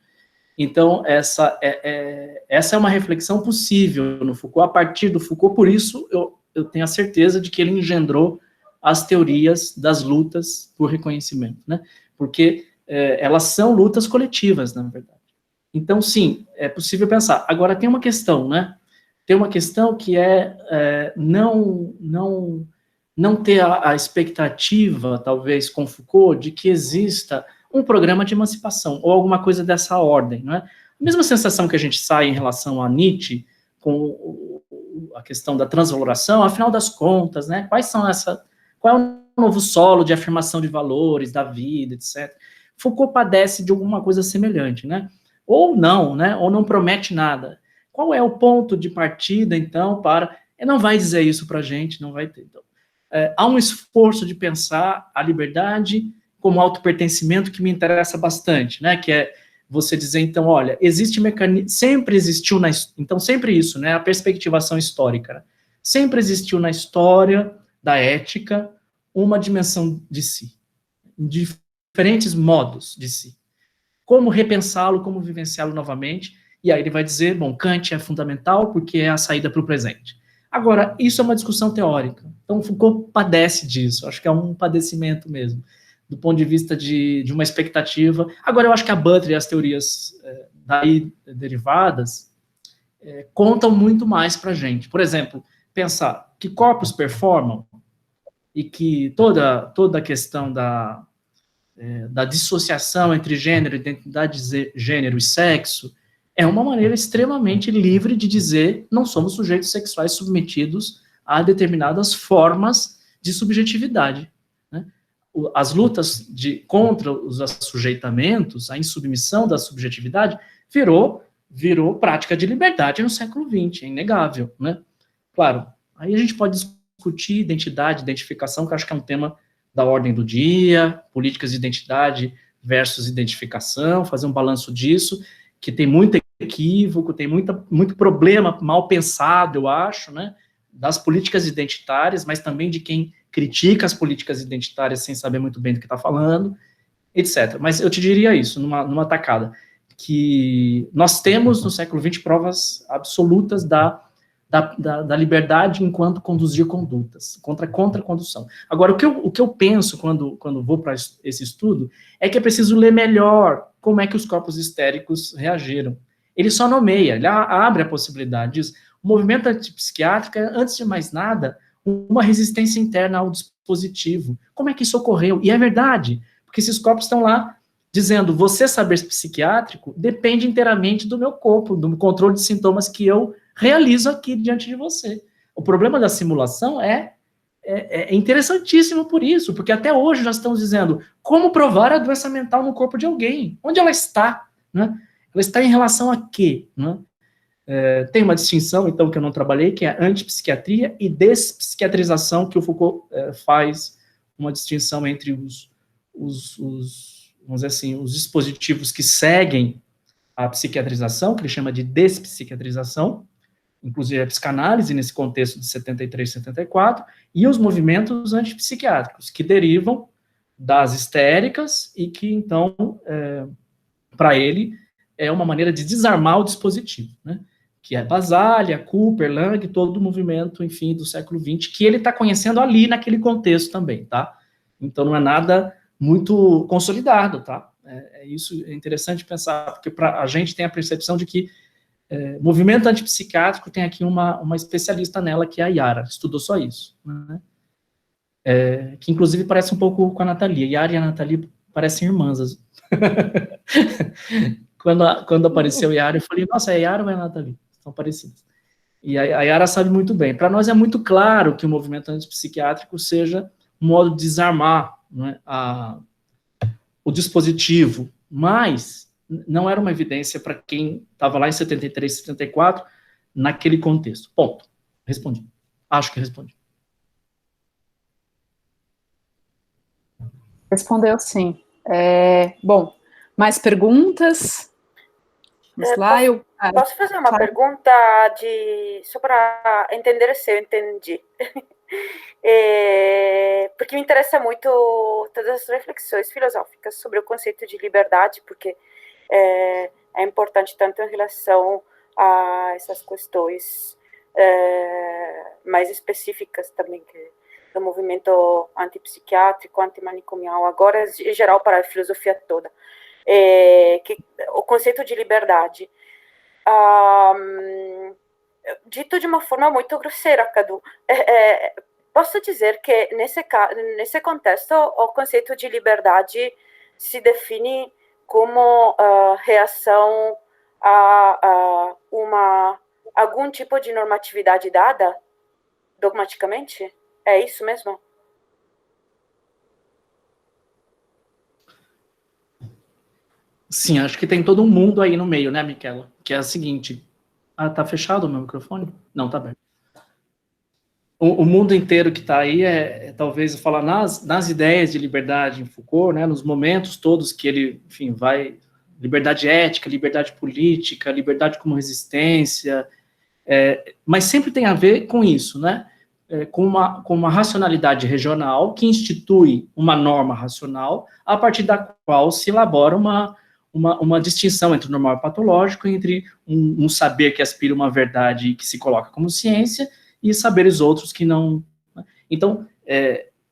Então essa é uma reflexão possível no Foucault, a partir do Foucault, por isso eu tenho a certeza de que ele engendrou as teorias das lutas por reconhecimento, né? Porque elas são lutas coletivas, na verdade. Então, sim, é possível pensar. Agora, tem uma questão, né? Tem uma questão que não ter a expectativa, talvez, com Foucault, de que exista um programa de emancipação, ou alguma coisa dessa ordem, não é? A mesma sensação que a gente sai em relação a Nietzsche, com a questão da transvaloração, afinal das contas, né, qual é o novo solo de afirmação de valores, da vida, etc. Foucault padece de alguma coisa semelhante, né, ou não promete nada. Qual é o ponto de partida, então, ele não vai dizer isso para a gente, não vai ter. Então, há um esforço de pensar a liberdade como autopertencimento que me interessa bastante, né, que é você dizer, então, olha, existe mecanismo, sempre existiu então, sempre isso, né, a perspectivação histórica, né? Sempre existiu na história da ética uma dimensão de si, diferentes modos de si. Como repensá-lo, como vivenciá-lo novamente, e aí ele vai dizer, bom, Kant é fundamental porque é a saída para o presente. Agora, isso é uma discussão teórica, então Foucault padece disso, acho que é um padecimento mesmo, do ponto de vista de uma expectativa. Agora, eu acho que a Butler e as teorias daí derivadas contam muito mais para a gente. Por exemplo, pensar que corpos performam e que toda a questão da dissociação entre gênero, identidade de gênero e sexo é uma maneira extremamente livre de dizer não somos sujeitos sexuais submetidos a determinadas formas de subjetividade. As lutas contra os assujeitamentos, a insubmissão da subjetividade, virou prática de liberdade no século XX, é inegável, né? Claro, aí a gente pode discutir identidade, identificação, que eu acho que é um tema da ordem do dia, políticas de identidade versus identificação, fazer um balanço disso, que tem muito equívoco, tem muito problema mal pensado, eu acho, né? Das políticas identitárias, mas também de quem critica as políticas identitárias sem saber muito bem do que está falando, etc. Mas eu te diria isso, numa tacada, que nós temos no século XX provas absolutas da liberdade enquanto conduzir condutas, contra a condução. Agora, o que eu penso quando vou para esse estudo é que é preciso ler melhor como é que os corpos histéricos reagiram. Ele só nomeia, ele abre a possibilidade, diz, o movimento antipsiquiátrico é, antes de mais nada, uma resistência interna ao dispositivo. Como é que isso ocorreu? E é verdade, porque esses corpos estão lá dizendo, você saber psiquiátrico depende inteiramente do meu corpo, do controle de sintomas que eu realizo aqui diante de você. O problema da simulação é interessantíssimo por isso, porque até hoje nós estamos dizendo como provar a doença mental no corpo de alguém, onde ela está, né? Ela está em relação a quê, né? Tem uma distinção, então, que eu não trabalhei, que é antipsiquiatria e despsiquiatrização, que o Foucault faz uma distinção entre vamos dizer assim, os dispositivos que seguem a psiquiatrização, que ele chama de despsiquiatrização, inclusive a psicanálise nesse contexto de 73, 74, e os movimentos antipsiquiátricos, que derivam das histéricas e que, então, para ele, é uma maneira de desarmar o dispositivo, né? Que é Basaglia, Cooper, Lang, todo o movimento, enfim, do século XX, que ele está conhecendo ali naquele contexto também, tá? Então, não é nada muito consolidado, tá? Isso é interessante pensar, porque a gente tem a percepção de que movimento antipsiquiátrico tem aqui uma especialista nela, que é a Yara, estudou só isso, né? Que inclusive parece um pouco com a Nathalie. A Yara e a Nathalie parecem irmãs. Quando apareceu a Yara, eu falei, nossa, é a Yara ou é a Nathalie? São parecidas. E a Yara sabe muito bem. Para nós é muito claro que o movimento antipsiquiátrico seja um modo de desarmar, né, o dispositivo, mas não era uma evidência para quem estava lá em 73, 74, naquele contexto. Ponto. Respondi. Acho que respondi. Respondeu sim. Bom, mais perguntas? Vamos lá, posso fazer uma pergunta só para entender se eu entendi? Porque me interessa muito todas as reflexões filosóficas sobre o conceito de liberdade, porque é importante tanto em relação a essas questões mais específicas também do movimento antipsiquiátrico, antimanicomial, agora em geral para a filosofia toda. O conceito de liberdade, dito de uma forma muito grosseira, Cadu, posso dizer que nesse contexto o conceito de liberdade se define como reação a algum tipo de normatividade dada dogmaticamente? É isso mesmo? Sim, acho que tem todo um mundo aí no meio, né, Michela? Que é a seguinte... tá fechado o meu microfone? Não, tá aberto. O mundo inteiro que está aí talvez, falar nas ideias de liberdade em Foucault, né, nos momentos todos que ele, enfim, vai... Liberdade ética, liberdade política, liberdade como resistência... mas sempre tem a ver com isso, né? Com uma racionalidade regional que institui uma norma racional a partir da qual se elabora uma distinção entre o normal e o patológico, entre um saber que aspira uma verdade e que se coloca como ciência, e saberes outros que não... Então,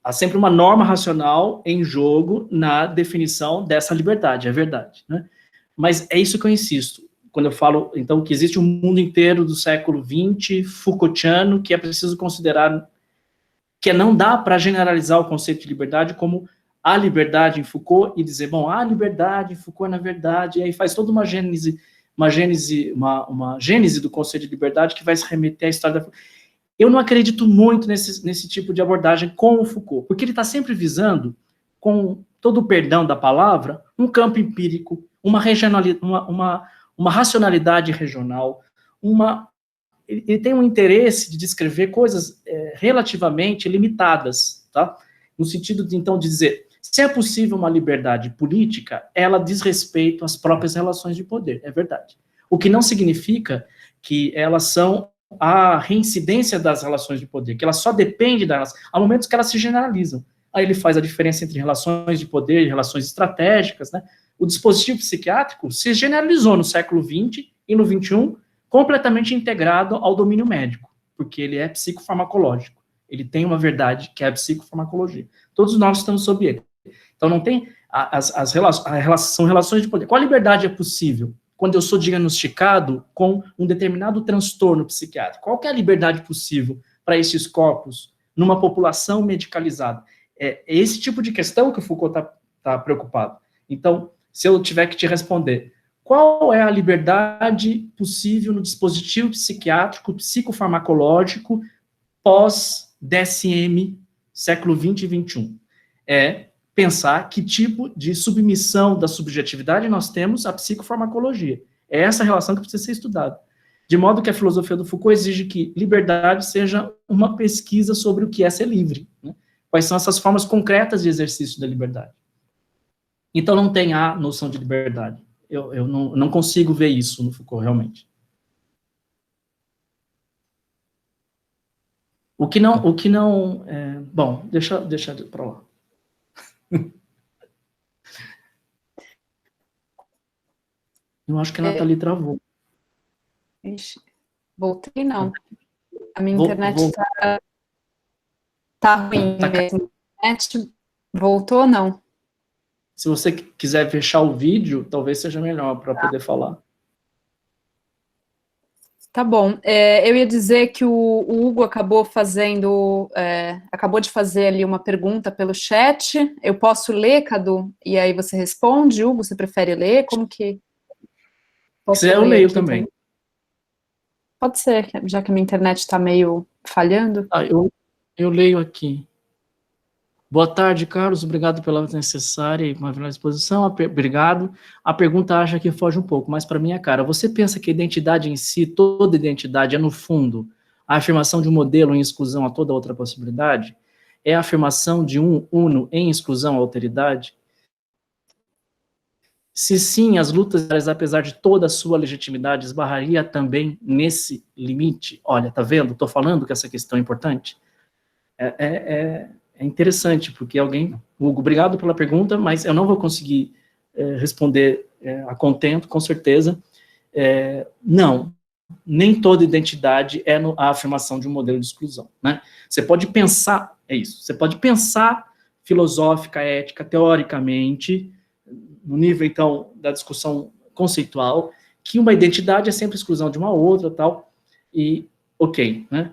há sempre uma norma racional em jogo na definição dessa liberdade, é verdade, né? Mas é isso que eu insisto, quando eu falo, então, que existe um mundo inteiro do século XX, Foucaultiano, que é preciso considerar, que não dá para generalizar o conceito de liberdade como a liberdade em Foucault e dizer, bom, a liberdade em Foucault é na verdade, e aí faz toda uma gênese do conceito de liberdade que vai se remeter à história da... Eu não acredito muito nesse tipo de abordagem com o Foucault, porque ele está sempre visando, com todo o perdão da palavra, um campo empírico, uma racionalidade regional, ele tem um interesse de descrever coisas relativamente limitadas, tá? No sentido, então, de dizer, se é possível uma liberdade política, ela diz respeito às próprias relações de poder, é verdade. O que não significa que elas são a reincidência das relações de poder, que elas só dependem delas, há momentos que elas se generalizam. Aí ele faz a diferença entre relações de poder e relações estratégicas, né? O dispositivo psiquiátrico se generalizou no século XX e no XXI, completamente integrado ao domínio médico, porque ele é psicofarmacológico. Ele tem uma verdade que é a psicofarmacologia. Todos nós estamos sob ele. Então não tem são relações de poder. Qual liberdade é possível? quando eu sou diagnosticado com um determinado transtorno psiquiátrico? Qual que é a liberdade possível para esses corpos numa população medicalizada? É esse tipo de questão que o Foucault está preocupado. Então, se eu tiver que te responder, qual é a liberdade possível no dispositivo psiquiátrico, psicofarmacológico, pós-DSM, século 20 e 21? É pensar que tipo de submissão da subjetividade nós temos à psicofarmacologia. É essa relação que precisa ser estudada. De modo que a filosofia do Foucault exige que liberdade seja uma pesquisa sobre o que é ser livre, né? Quais são essas formas concretas de exercício da liberdade. Então não tem a noção de liberdade. Eu não consigo ver isso no Foucault, realmente. O que não bom, deixa para lá. Eu acho que a Nathalie travou. Ixi, voltei, não. A minha internet tá ruim mesmo. A internet voltou, não? Se você quiser fechar o vídeo, talvez seja melhor para poder falar. Tá bom. Eu ia dizer que o Hugo acabou acabou de fazer ali uma pergunta pelo chat. Eu posso ler, Cadu? E aí você responde, Hugo? Você prefere ler? Como que... Se quiser, eu leio também. Pode ser, já que a minha internet está meio falhando. Eu leio aqui. Boa tarde, Carlos. Obrigado pela necessária e maravilhosa exposição. Obrigado. A pergunta acha que foge um pouco, mas para mim é cara. Você pensa que a identidade em si, toda identidade, é, no fundo, a afirmação de um modelo em exclusão a toda outra possibilidade? É a afirmação de um uno em exclusão à alteridade? Se sim, as lutas, apesar de toda a sua legitimidade, esbarraria também nesse limite? Olha, tá vendo? Estou falando que essa questão é importante. É interessante, porque Hugo, obrigado pela pergunta, mas eu não vou conseguir responder a contento, com certeza. Não, nem toda identidade é a afirmação de um modelo de exclusão, né? Você pode pensar, você pode pensar filosófica, ética, teoricamente, no nível, então, da discussão conceitual, que uma identidade é sempre exclusão de uma outra, tal, e ok, né?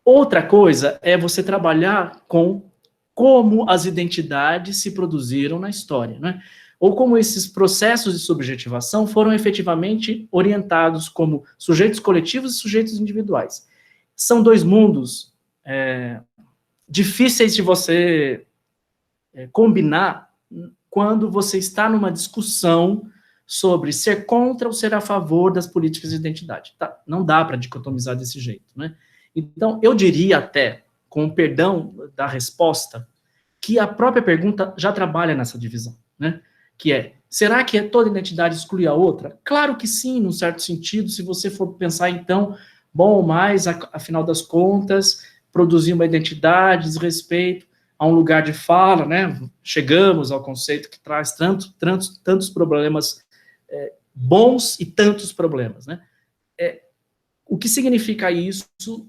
Outra coisa é você trabalhar com como as identidades se produziram na história, né? Ou como esses processos de subjetivação foram efetivamente orientados como sujeitos coletivos e sujeitos individuais. São dois mundos difíceis de você combinar quando você está numa discussão sobre ser contra ou ser a favor das políticas de identidade. Tá? Não dá para dicotomizar desse jeito, né? Então, eu diria até, com o perdão da resposta, que a própria pergunta já trabalha nessa divisão, né? Que é, será que toda identidade exclui a outra? Claro que sim, num certo sentido, se você for pensar, então, bom, mas, afinal das contas, produzir uma identidade, diz respeito a um lugar de fala, né? Chegamos ao conceito que traz tantos problemas bons e tantos problemas, né? O que significa isso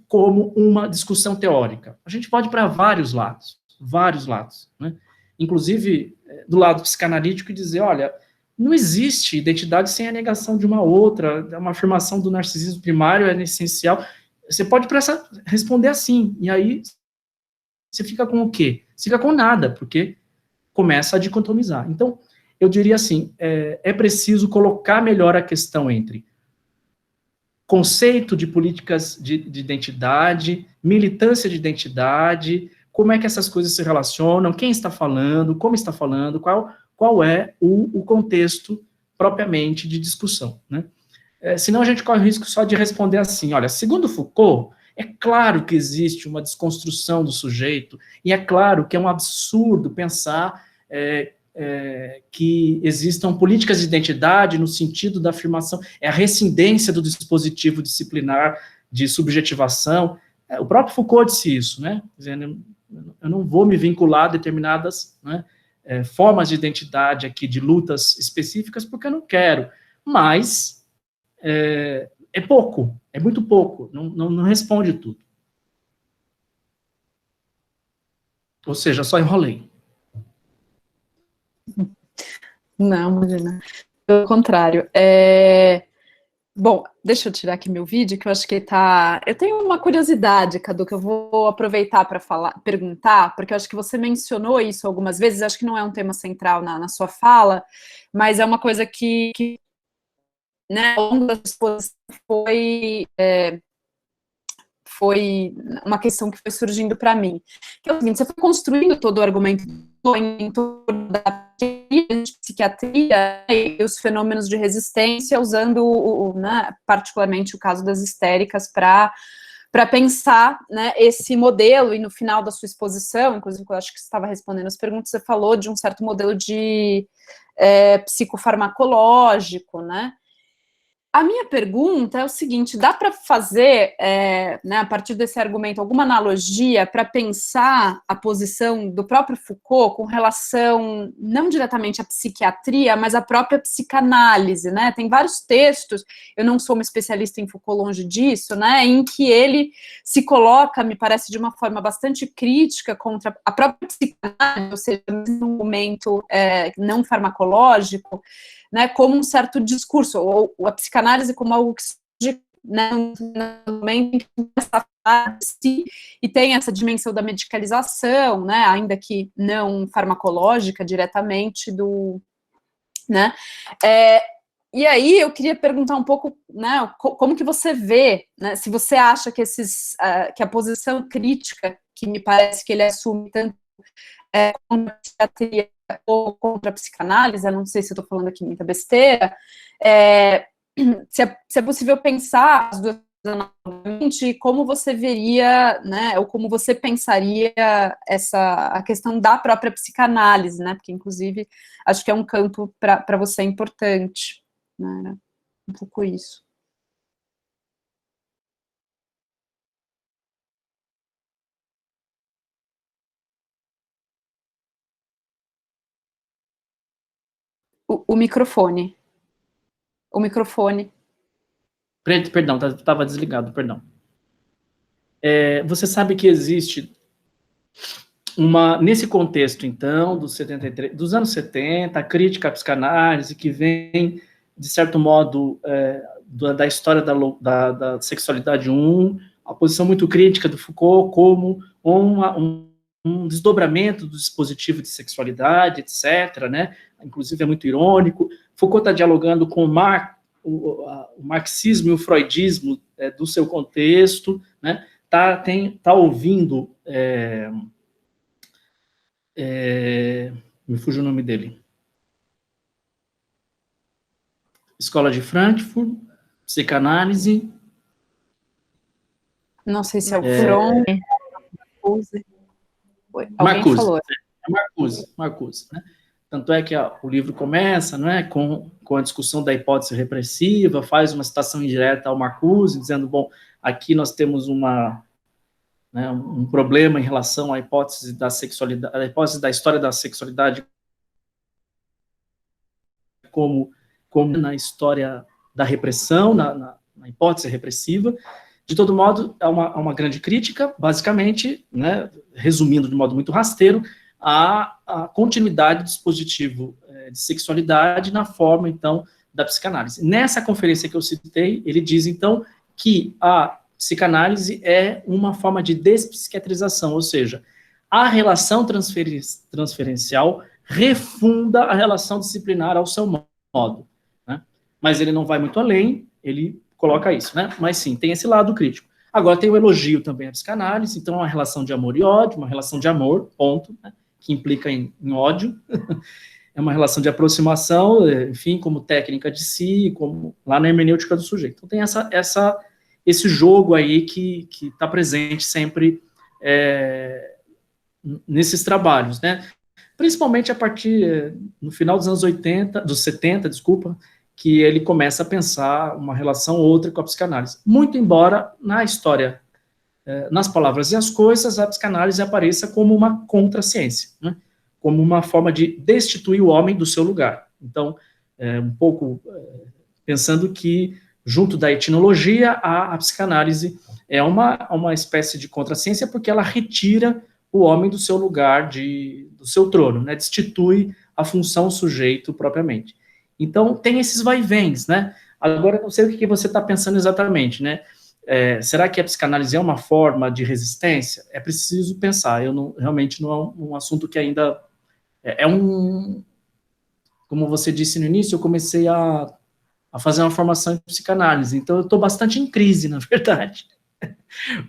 como uma discussão teórica? A gente pode ir para vários lados, né? Inclusive do lado psicanalítico e dizer, olha, não existe identidade sem a negação de uma outra, uma afirmação do narcisismo primário é essencial. Você pode responder assim, e aí você fica com o quê? Você fica com nada, porque começa a dicotomizar. Então, eu diria assim, é preciso colocar melhor a questão entre conceito de políticas de identidade, militância de identidade, como é que essas coisas se relacionam, quem está falando, como está falando, qual é o contexto propriamente de discussão, né? Senão a gente corre o risco só de responder assim, olha, segundo Foucault, é claro que existe uma desconstrução do sujeito, e é claro que é um absurdo pensar que existam políticas de identidade no sentido da afirmação, a rescindência do dispositivo disciplinar de subjetivação. O próprio Foucault disse isso, né? Dizendo, eu não vou me vincular a determinadas, né, formas de identidade aqui, de lutas específicas, porque eu não quero. Mas é pouco, é muito pouco, não responde tudo. Ou seja, só enrolei. Não, imagina. Pelo contrário. Bom, deixa eu tirar aqui meu vídeo, que eu acho que tá... Eu tenho uma curiosidade, Cadu, que eu vou aproveitar para perguntar, porque eu acho que você mencionou isso algumas vezes, acho que não é um tema central na sua fala, mas é uma coisa que né, ao longo da exposição foi uma questão que foi surgindo para mim. Que é o seguinte, você foi construindo todo o argumento em torno da psiquiatria e os fenômenos de resistência, usando, né, particularmente o caso das histéricas, para pensar, né, esse modelo, e no final da sua exposição, inclusive eu acho que você estava respondendo as perguntas, você falou de um certo modelo de psicofarmacológico, né? A minha pergunta é o seguinte, dá para fazer, né, a partir desse argumento, alguma analogia para pensar a posição do próprio Foucault com relação, não diretamente à psiquiatria, mas à própria psicanálise, né? Tem vários textos, eu não sou uma especialista em Foucault, longe disso, né, em que ele se coloca, me parece, de uma forma bastante crítica contra a própria psicanálise, ou seja, num momento não farmacológico, né, como um certo discurso, ou a psicanálise como algo que surge, né, no momento em que começa a falar de si, e tem essa dimensão da medicalização, né, ainda que não farmacológica diretamente né, e aí eu queria perguntar um pouco, né, como que você vê, né, se você acha que que a posição crítica, que me parece que ele assume tanto contra a psiquiatria ou contra a psicanálise, eu não sei se eu estou falando aqui muita besteira, se é possível pensar as duas analogadamente, como você veria, né, ou como você pensaria a questão da própria psicanálise, né, porque inclusive acho que é um campo para você importante, né, um pouco isso. O microfone. O microfone. Perdão, estava desligado, perdão. Você sabe que existe nesse contexto, então, dos anos 70, a crítica à psicanálise, que vem, de certo modo, da história da sexualidade 1, a posição muito crítica do Foucault como um desdobramento do dispositivo de sexualidade, etc., né? Inclusive é muito irônico. Foucault está dialogando com o marxismo e o freudismo do seu contexto, né? Tá ouvindo... me fugiu o nome dele. Escola de Frankfurt, psicanálise. Não sei se é o Fromm. Marcuse. Falou. Marcuse, né? Tanto é que o livro começa, né, com a discussão da hipótese repressiva, faz uma citação indireta ao Marcuse, dizendo, bom, aqui nós temos um problema em relação à hipótese da sexualidade, a hipótese da história da sexualidade como na história da repressão, na hipótese repressiva. De todo modo, é uma grande crítica, basicamente, né, resumindo de modo muito rasteiro, a continuidade do dispositivo de sexualidade na forma, então, da psicanálise. Nessa conferência que eu citei, ele diz, então, que a psicanálise é uma forma de despsiquiatrização, ou seja, a relação transferencial refunda a relação disciplinar ao seu modo, né? Mas ele não vai muito além, ele coloca isso, né? Mas sim, tem esse lado crítico. Agora tem o elogio também à psicanálise, então é uma relação de amor e ódio, uma relação de amor, ponto, né? Que implica em ódio, é uma relação de aproximação, enfim, como técnica de si, como lá na hermenêutica do sujeito. Então tem esse jogo aí que está presente sempre nesses trabalhos, né? Principalmente a partir, no final dos anos 70, que ele começa a pensar uma relação ou outra com a psicanálise. Muito embora, na história, nas palavras e as coisas, a psicanálise apareça como uma contraciência, né? Como uma forma de destituir o homem do seu lugar. Então, um pouco pensando que, junto da etnologia, a psicanálise é uma espécie de contraciência, porque ela retira o homem do seu lugar, do seu trono, né? Destitui a função sujeito propriamente. Então, tem esses vai-vens, né? Agora, eu não sei o que você está pensando exatamente, né? Será que a psicanálise é uma forma de resistência? É preciso pensar. Realmente não é um assunto que ainda... Como você disse no início, eu comecei a fazer uma formação em psicanálise. Então, eu estou bastante em crise, na verdade.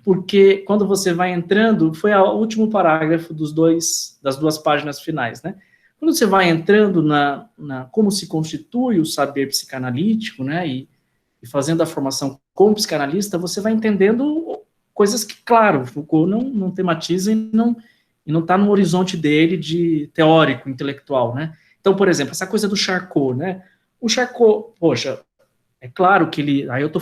Porque quando você vai entrando, foi o último parágrafo das duas páginas finais, né? Quando você vai entrando na como se constitui o saber psicanalítico, né, e fazendo a formação como psicanalista, você vai entendendo coisas que, claro, Foucault não tematiza e não está no horizonte dele de teórico, intelectual, né? Então, por exemplo, essa coisa do Charcot, né? O Charcot, poxa, é claro que ele... Aí eu tô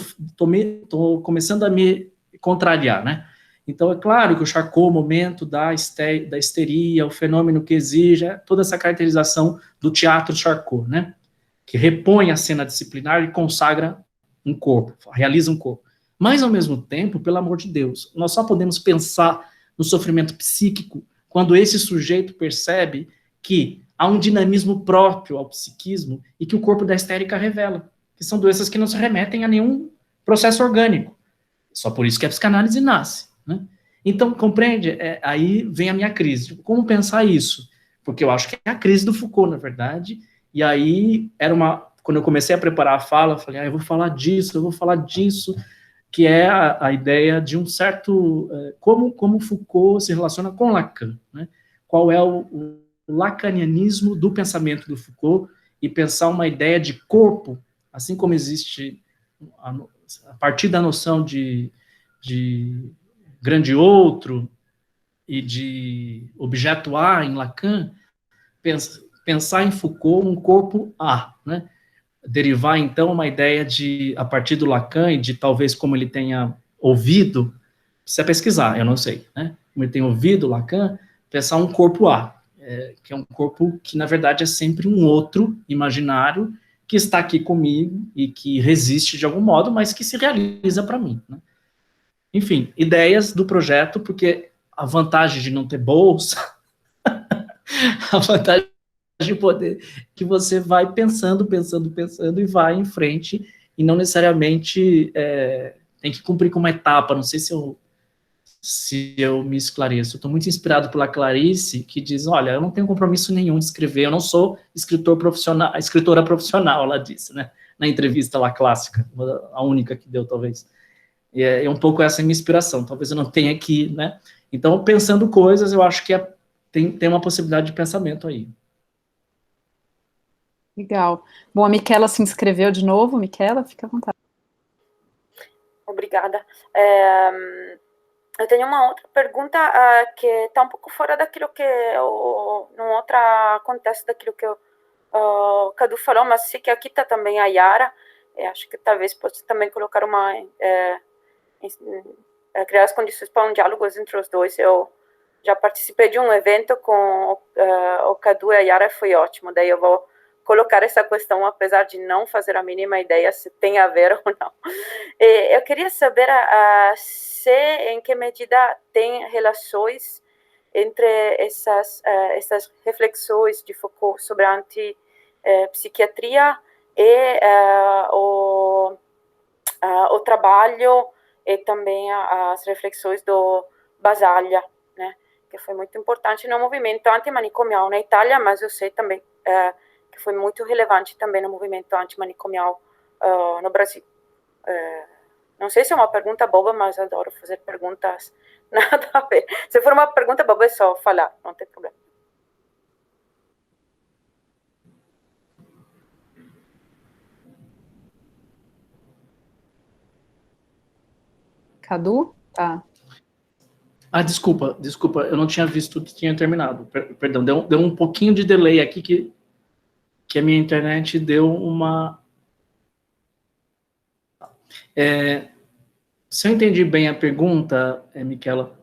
começando a me contrariar, né? Então, é claro que o Charcot, o momento da histeria, o fenômeno que exige, toda essa caracterização do teatro Charcot, né? Que repõe a cena disciplinar e consagra um corpo, realiza um corpo. Mas, ao mesmo tempo, pelo amor de Deus, nós só podemos pensar no sofrimento psíquico quando esse sujeito percebe que há um dinamismo próprio ao psiquismo e que o corpo da histérica revela, que são doenças que não se remetem a nenhum processo orgânico. Só por isso que a psicanálise nasce, né? Então, compreende? Aí vem a minha crise. Como pensar isso? Porque eu acho que é a crise do Foucault, na verdade, e aí quando eu comecei a preparar a fala, eu falei, eu vou falar disso, que é a ideia de um certo... como Foucault se relaciona com Lacan, né? Qual é o lacanianismo do pensamento do Foucault, e pensar uma ideia de corpo, assim como existe a partir da noção de grande outro e de objeto A em Lacan, pensar em Foucault um corpo A, né? Derivar, então, uma ideia a partir do Lacan, e de talvez como ele tenha ouvido, precisa pesquisar, eu não sei, né? Como ele tem ouvido Lacan, pensar um corpo A, que é um corpo que, na verdade, é sempre um outro imaginário que está aqui comigo e que resiste de algum modo, mas que se realiza para mim, né? Enfim, ideias do projeto, porque a vantagem de não ter bolsa, a vantagem de poder, que você vai pensando e vai em frente, e não necessariamente tem que cumprir com uma etapa. Não sei se eu me esclareço. Estou muito inspirado pela Clarice, que diz, olha, eu não tenho compromisso nenhum de escrever, eu não sou escritora profissional, ela disse, né, na entrevista lá clássica, a única que deu, talvez. E é um pouco essa a minha inspiração, talvez eu não tenha aqui, né? Então, pensando coisas, eu acho que tem uma possibilidade de pensamento aí. Legal. Bom, a Michela se inscreveu de novo. Michela, fica à vontade. Obrigada. Eu tenho uma outra pergunta que está um pouco fora daquilo que num outro contexto daquilo que o Cadu falou, mas sei que aqui está também a Yara. Acho que talvez possa também colocar criar as condições para um diálogo entre os dois. Eu já participei de um evento com o Cadu e a Yara, foi ótimo. Daí eu vou colocar essa questão, apesar de não fazer a mínima ideia se tem a ver ou não. Eu queria saber em que medida tem relações entre essas reflexões de Foucault sobre a antipsiquiatria e o trabalho e também as reflexões do Basaglia, né, que foi muito importante no movimento antimanicomial na Itália, mas eu sei também que foi muito relevante também no movimento antimanicomial no Brasil. Não sei se é uma pergunta boba, mas eu adoro fazer perguntas nada a ver. Se for uma pergunta boba, é só falar, não tem problema. Cadu? Tá. Desculpa, eu não tinha visto que tinha terminado. Perdão, deu um pouquinho de delay aqui que a minha internet deu uma... Se eu entendi bem a pergunta, Michela,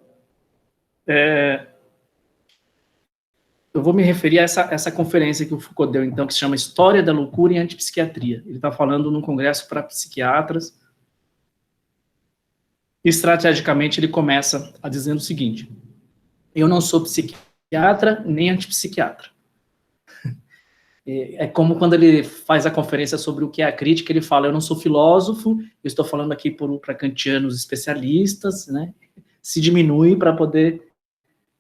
eu vou me referir a essa conferência que o Foucault deu, então, que se chama História da Loucura e Antipsiquiatria. Ele está falando num congresso para psiquiatras. Estrategicamente, ele começa dizendo o seguinte: eu não sou psiquiatra nem antipsiquiatra. É como quando ele faz a conferência sobre o que é a crítica, ele fala, eu não sou filósofo, eu estou falando aqui para kantianos especialistas, né? Se diminui para poder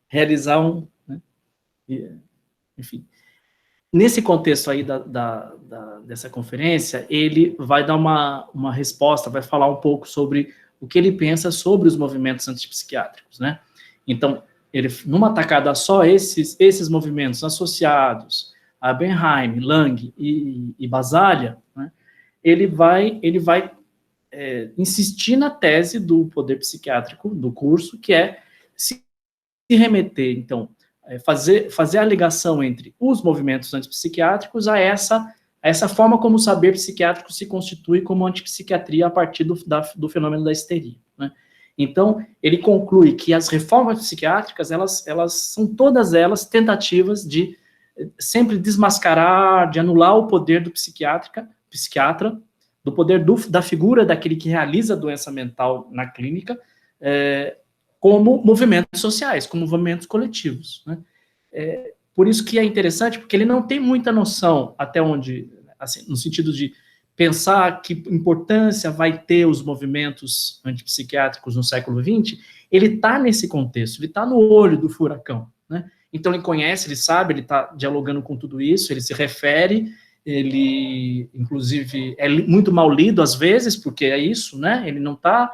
realizar né? Enfim. Nesse contexto aí dessa conferência, ele vai dar uma resposta, vai falar um pouco sobre o que ele pensa sobre os movimentos antipsiquiátricos, né? Então, ele, numa tacada só, esses movimentos associados a Bernheim, Lang e Basaglia, né, ele vai insistir na tese do poder psiquiátrico do curso, que é se remeter, então, fazer a ligação entre os movimentos antipsiquiátricos a essa forma como o saber psiquiátrico se constitui como antipsiquiatria a partir do fenômeno da histeria, né? Então, ele conclui que as reformas psiquiátricas, elas são todas elas tentativas de sempre desmascarar, de anular o poder do psiquiatra, do poder da figura daquele que realiza a doença mental na clínica, como movimentos sociais, como movimentos coletivos, né? Por isso que é interessante, porque ele não tem muita noção até onde, assim, no sentido de pensar que importância vai ter os movimentos antipsiquiátricos no século XX, ele está nesse contexto, ele está no olho do furacão, né? Então ele conhece, ele sabe, ele está dialogando com tudo isso, ele se refere, ele, inclusive, é muito mal lido às vezes, porque é isso, né? Ele não está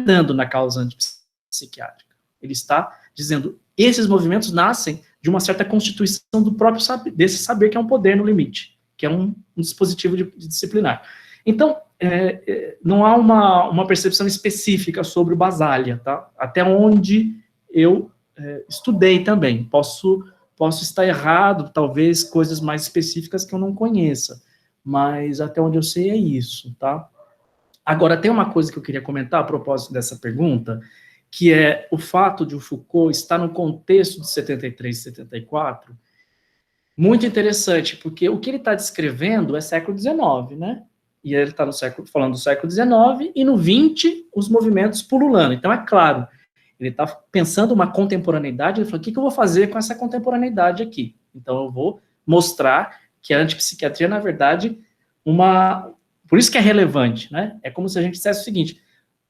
dando na causa antipsiquiátrica, ele está dizendo, esses movimentos nascem de uma certa constituição do próprio saber, desse saber que é um poder no limite, que é um dispositivo disciplinar. Então, não há uma percepção específica sobre o Basaglia, tá? Até onde eu estudei também. Posso estar errado, talvez coisas mais específicas que eu não conheça, mas até onde eu sei é isso, tá? Agora, tem uma coisa que eu queria comentar a propósito dessa pergunta, que é o fato de o Foucault estar no contexto de 73 e 74, muito interessante, porque o que ele está descrevendo é século XIX, né? E ele está falando do século XIX, e no XX, os movimentos pululando. Então, é claro, ele está pensando uma contemporaneidade, ele falou, o que eu vou fazer com essa contemporaneidade aqui? Então, eu vou mostrar que a antipsiquiatria, na verdade, por isso que é relevante, né? É como se a gente dissesse o seguinte,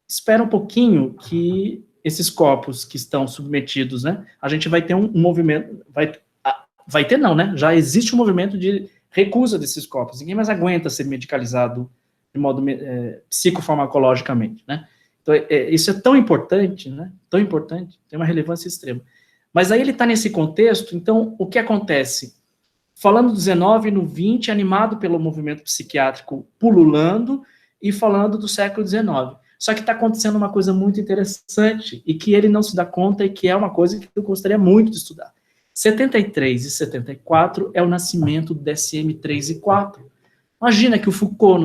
espera um pouquinho que esses corpos que estão submetidos, né? A gente vai ter um movimento, vai ter não, né? Já existe um movimento de recusa desses corpos. Ninguém mais aguenta ser medicalizado de modo psicofarmacologicamente, né? Então, isso é tão importante, né? Tão importante, tem uma relevância extrema. Mas aí ele está nesse contexto, então, o que acontece? Falando do 19 no 20, animado pelo movimento psiquiátrico pululando, e falando do século 19. Só que está acontecendo uma coisa muito interessante, e que ele não se dá conta, e que é uma coisa que eu gostaria muito de estudar. 73 e 74 é o nascimento do DSM-3 e 4. Imagina que o Foucault,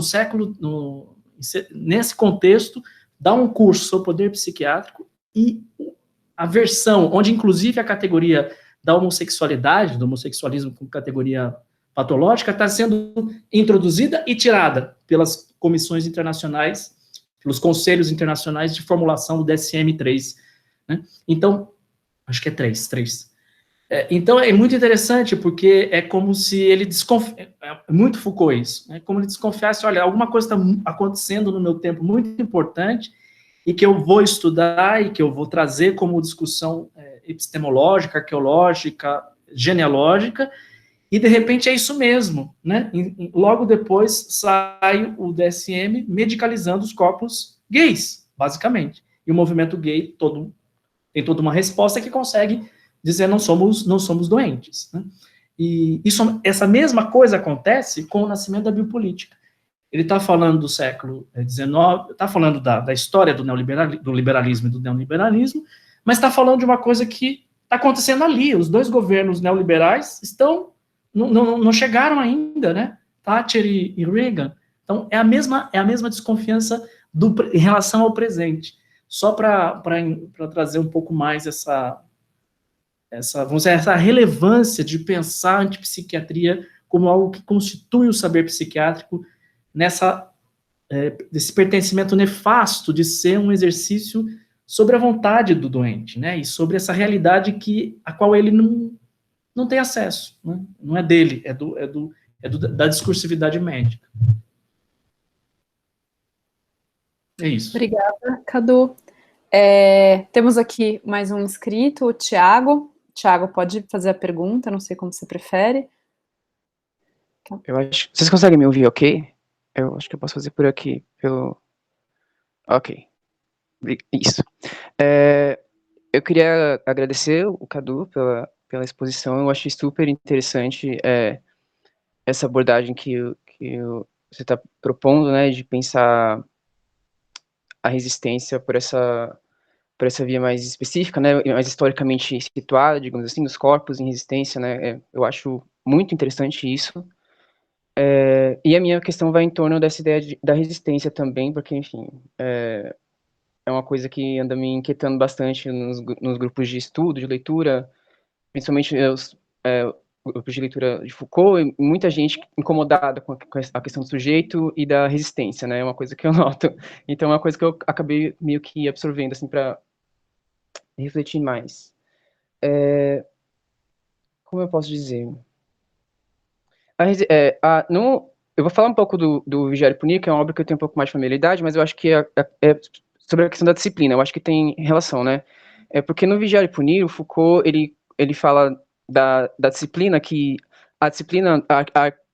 nesse contexto, dá um curso sobre poder psiquiátrico, e a versão, onde inclusive a categoria da homossexualidade, do homossexualismo como categoria patológica, está sendo introduzida e tirada pelas comissões internacionais, pelos conselhos internacionais de formulação do DSM-3, né? Então, acho que é 3. Então, é muito interessante, porque é como se ele desconfiasse, muito Foucault isso, né? Como ele desconfiasse, olha, alguma coisa está acontecendo no meu tempo muito importante, e que eu vou estudar, e que eu vou trazer como discussão epistemológica, arqueológica, genealógica, e de repente é isso mesmo, né? Logo depois sai o DSM medicalizando os corpos gays, basicamente. E o movimento gay tem toda uma resposta que consegue dizer não somos doentes, né? E essa mesma coisa acontece com o nascimento da biopolítica. Ele está falando do século XIX, está falando da história do liberalismo e do neoliberalismo, mas está falando de uma coisa que está acontecendo ali. Os dois governos neoliberais não chegaram ainda, né? Thatcher e Reagan. Então, é a mesma desconfiança em relação ao presente. Só para trazer um pouco mais vamos dizer, essa relevância de pensar a antipsiquiatria como algo que constitui o saber psiquiátrico desse pertencimento nefasto de ser um exercício sobre a vontade do doente, né? E sobre essa realidade a qual ele não tem acesso, né? Não é dele, da discursividade médica. É isso. Obrigada, Cadu. Temos aqui mais um inscrito, o Tiago. Tiago, pode fazer a pergunta, não sei como você prefere. Eu acho... Vocês conseguem me ouvir, ok? Eu acho que eu posso fazer por aqui, pelo... Ok. Isso. Eu queria agradecer o Cadu pela exposição. Eu achei super interessante essa abordagem que você está propondo, né, de pensar a resistência por essa via mais específica, né, mais historicamente situada, digamos assim, dos corpos em resistência, né, eu acho muito interessante isso. E a minha questão vai em torno dessa ideia da resistência também, porque, enfim, é uma coisa que anda me inquietando bastante nos grupos de estudo, de leitura, principalmente os grupos de leitura de Foucault, e muita gente incomodada com a questão do sujeito e da resistência, né, é uma coisa que eu noto. Então, é uma coisa que eu acabei meio que absorvendo, assim, para refletir mais. Como eu posso dizer? Eu vou falar um pouco do Vigiar e Punir, que é uma obra que eu tenho um pouco mais de familiaridade, mas eu acho que é sobre a questão da disciplina, eu acho que tem relação, né? Porque no Vigiar e Punir, o Foucault, ele fala da disciplina, que a disciplina,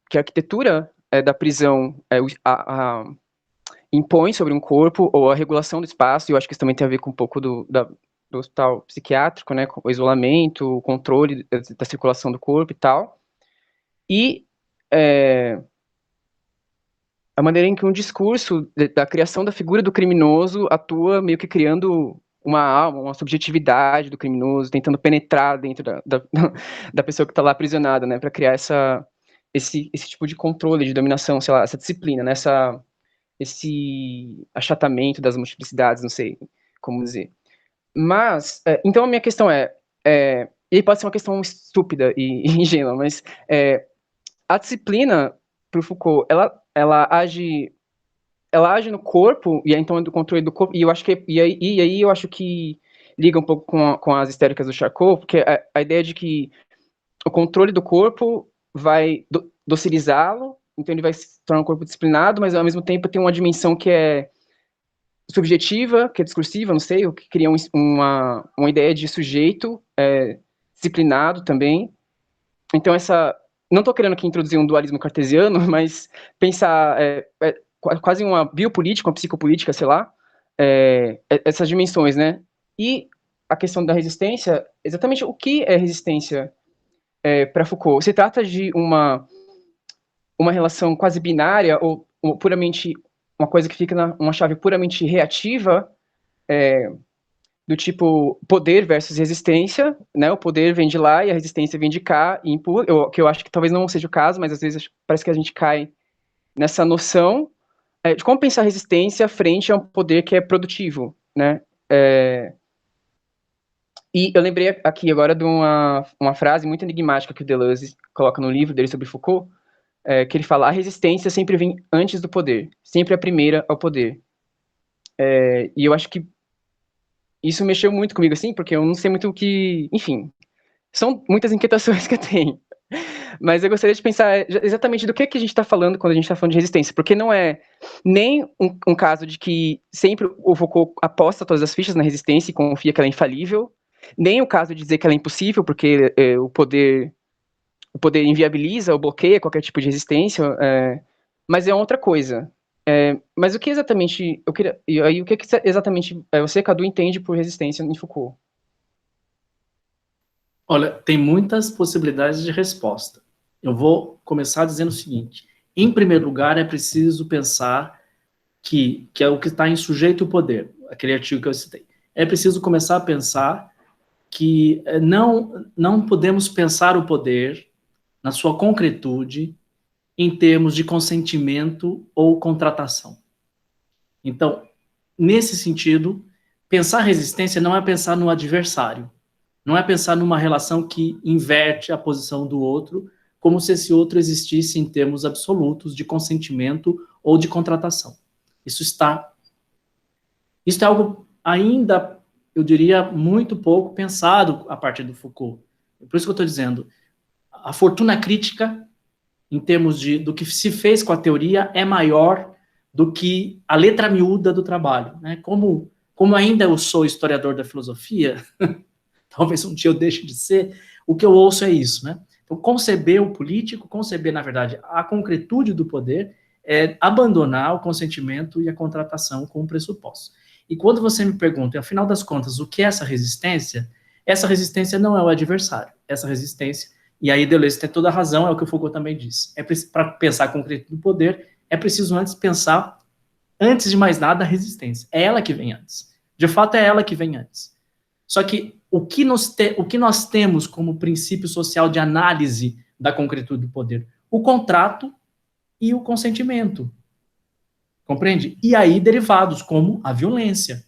que a arquitetura da prisão impõe sobre um corpo, ou a regulação do espaço, e eu acho que isso também tem a ver com um pouco do hospital psiquiátrico, né? O isolamento, o controle da circulação do corpo e tal. E a maneira em que um discurso da criação da figura do criminoso atua meio que criando uma alma, uma subjetividade do criminoso, tentando penetrar dentro da pessoa que está lá aprisionada, né, para criar esse tipo de controle, de dominação, sei lá, essa disciplina, né, esse achatamento das multiplicidades, não sei como dizer. Mas, então a minha questão e pode ser uma questão estúpida e ingênua, mas a disciplina, para o Foucault, ela age no corpo, e então é do controle do corpo, e eu acho que aí eu acho que liga um pouco com as histéricas do Charcot, porque a ideia de que o controle do corpo vai docilizá-lo, então ele vai se tornar um corpo disciplinado, mas ao mesmo tempo tem uma dimensão que é subjetiva, que é discursiva, não sei, o que cria uma ideia de sujeito disciplinado também. Então não estou querendo aqui introduzir um dualismo cartesiano, mas pensar quase uma biopolítica, uma psicopolítica, sei lá, essas dimensões, né? E a questão da resistência, exatamente o que é resistência para Foucault? Se trata de uma relação quase binária, ou puramente uma coisa que fica uma chave puramente reativa, do tipo poder versus resistência, né? O poder vem de lá e a resistência vem de cá e empurra, que eu acho que talvez não seja o caso, mas às vezes parece que a gente cai nessa noção de como pensar resistência frente a um poder que é produtivo, né? E eu lembrei aqui agora de uma frase muito enigmática que o Deleuze coloca no livro dele sobre Foucault, que ele fala: a resistência sempre vem antes do poder, sempre a primeira ao poder. E eu acho que isso mexeu muito comigo, assim, porque eu não sei muito o que... Enfim, são muitas inquietações que eu tenho. Mas eu gostaria de pensar exatamente do que a gente está falando quando a gente está falando de resistência, porque não é nem um caso de que sempre o Foucault aposta todas as fichas na resistência e confia que ela é infalível, nem o caso de dizer que ela é impossível, porque o poder inviabiliza ou bloqueia qualquer tipo de resistência, mas é outra coisa. Mas o que exatamente... o que exatamente você, Cadu, entende por resistência em Foucault? Olha, tem muitas possibilidades de resposta. Eu vou começar dizendo o seguinte: em primeiro lugar, é preciso pensar que é o que está em Sujeito e Poder, aquele artigo que eu citei. É preciso começar a pensar que não podemos pensar o poder na sua concretude em termos de consentimento ou contratação. Então, nesse sentido, pensar resistência não é pensar no adversário, não é pensar numa relação que inverte a posição do outro, como se esse outro existisse em termos absolutos de consentimento ou de contratação. Isso é algo ainda, eu diria, muito pouco pensado a partir do Foucault. Por isso que eu estou dizendo, a fortuna crítica, em termos do que se fez com a teoria, é maior do que a letra miúda do trabalho, né? Como ainda eu sou historiador da filosofia, talvez um dia eu deixe de ser, o que eu ouço é isso, né? Então, conceber o político, conceber, na verdade, a concretude do poder, é abandonar o consentimento e a contratação como pressuposto. E quando você me pergunta, afinal das contas, o que é essa resistência não é o adversário. Essa resistência, e aí Deleuze tem toda a razão, é o que o Foucault também diz. Para pensar a concretude do poder, é preciso antes pensar, antes de mais nada, a resistência. É ela que vem antes. De fato, é ela que vem antes. Só que o que nós temos como princípio social de análise da concretude do poder? O contrato e o consentimento. Compreende? E aí derivados, como a violência.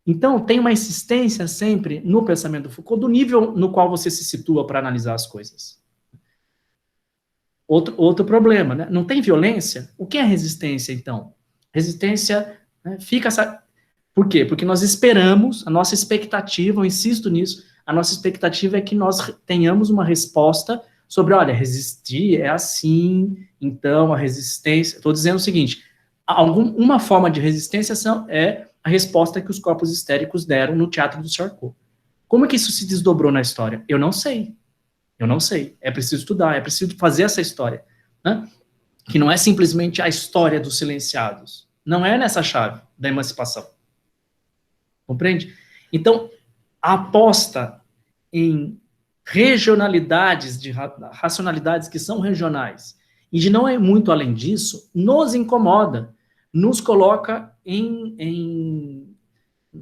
Então, tem uma insistência sempre no pensamento do Foucault do nível no qual você se situa para analisar as coisas. Outro problema, né? Não tem violência? O que é resistência, então? Resistência, né, fica... Por quê? Porque nós esperamos, a nossa expectativa, eu insisto nisso, a nossa expectativa é que nós tenhamos uma resposta sobre, olha, resistir é assim, então a resistência... Estou dizendo o seguinte, uma forma de resistência é a resposta que os corpos histéricos deram no Teatro do Charcot. Como é que isso se desdobrou na história? Eu não sei. É preciso estudar, é preciso fazer essa história, né? Que não é simplesmente a história dos silenciados. Não é nessa chave da emancipação. Compreende? Então, a aposta em regionalidades, de racionalidades que são regionais, e de não é muito além disso, nos incomoda, nos coloca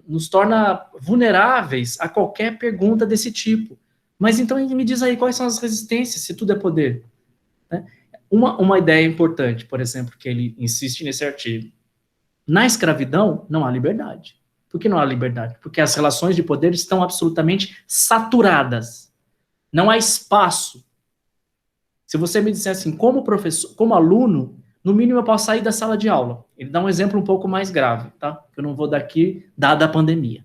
nos torna vulneráveis a qualquer pergunta desse tipo. Mas então me diz aí quais são as resistências, se tudo é poder. Né? Uma ideia importante, por exemplo, que ele insiste nesse artigo. Na escravidão, não há liberdade. Por que não há liberdade? Porque as relações de poder estão absolutamente saturadas. Não há espaço. Se você me disser assim, como professor, como aluno, no mínimo eu posso sair da sala de aula. Ele dá um exemplo um pouco mais grave, tá? Eu não vou dar aqui, dada a pandemia.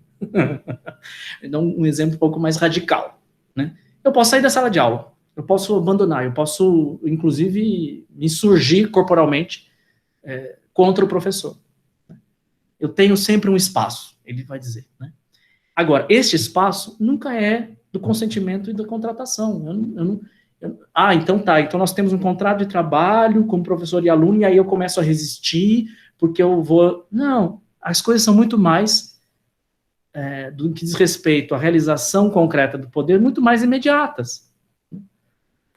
Ele dá um exemplo um pouco mais radical, né? Eu posso sair da sala de aula, eu posso abandonar, eu posso, inclusive, me insurgir corporalmente contra o professor. Eu tenho sempre um espaço, ele vai dizer, né? Agora, este espaço nunca é do consentimento e da contratação. Então tá, então nós temos um contrato de trabalho como professor e aluno, e aí eu começo a resistir, porque eu vou... Não, as coisas são muito mais, do que diz respeito à realização concreta do poder, muito mais imediatas.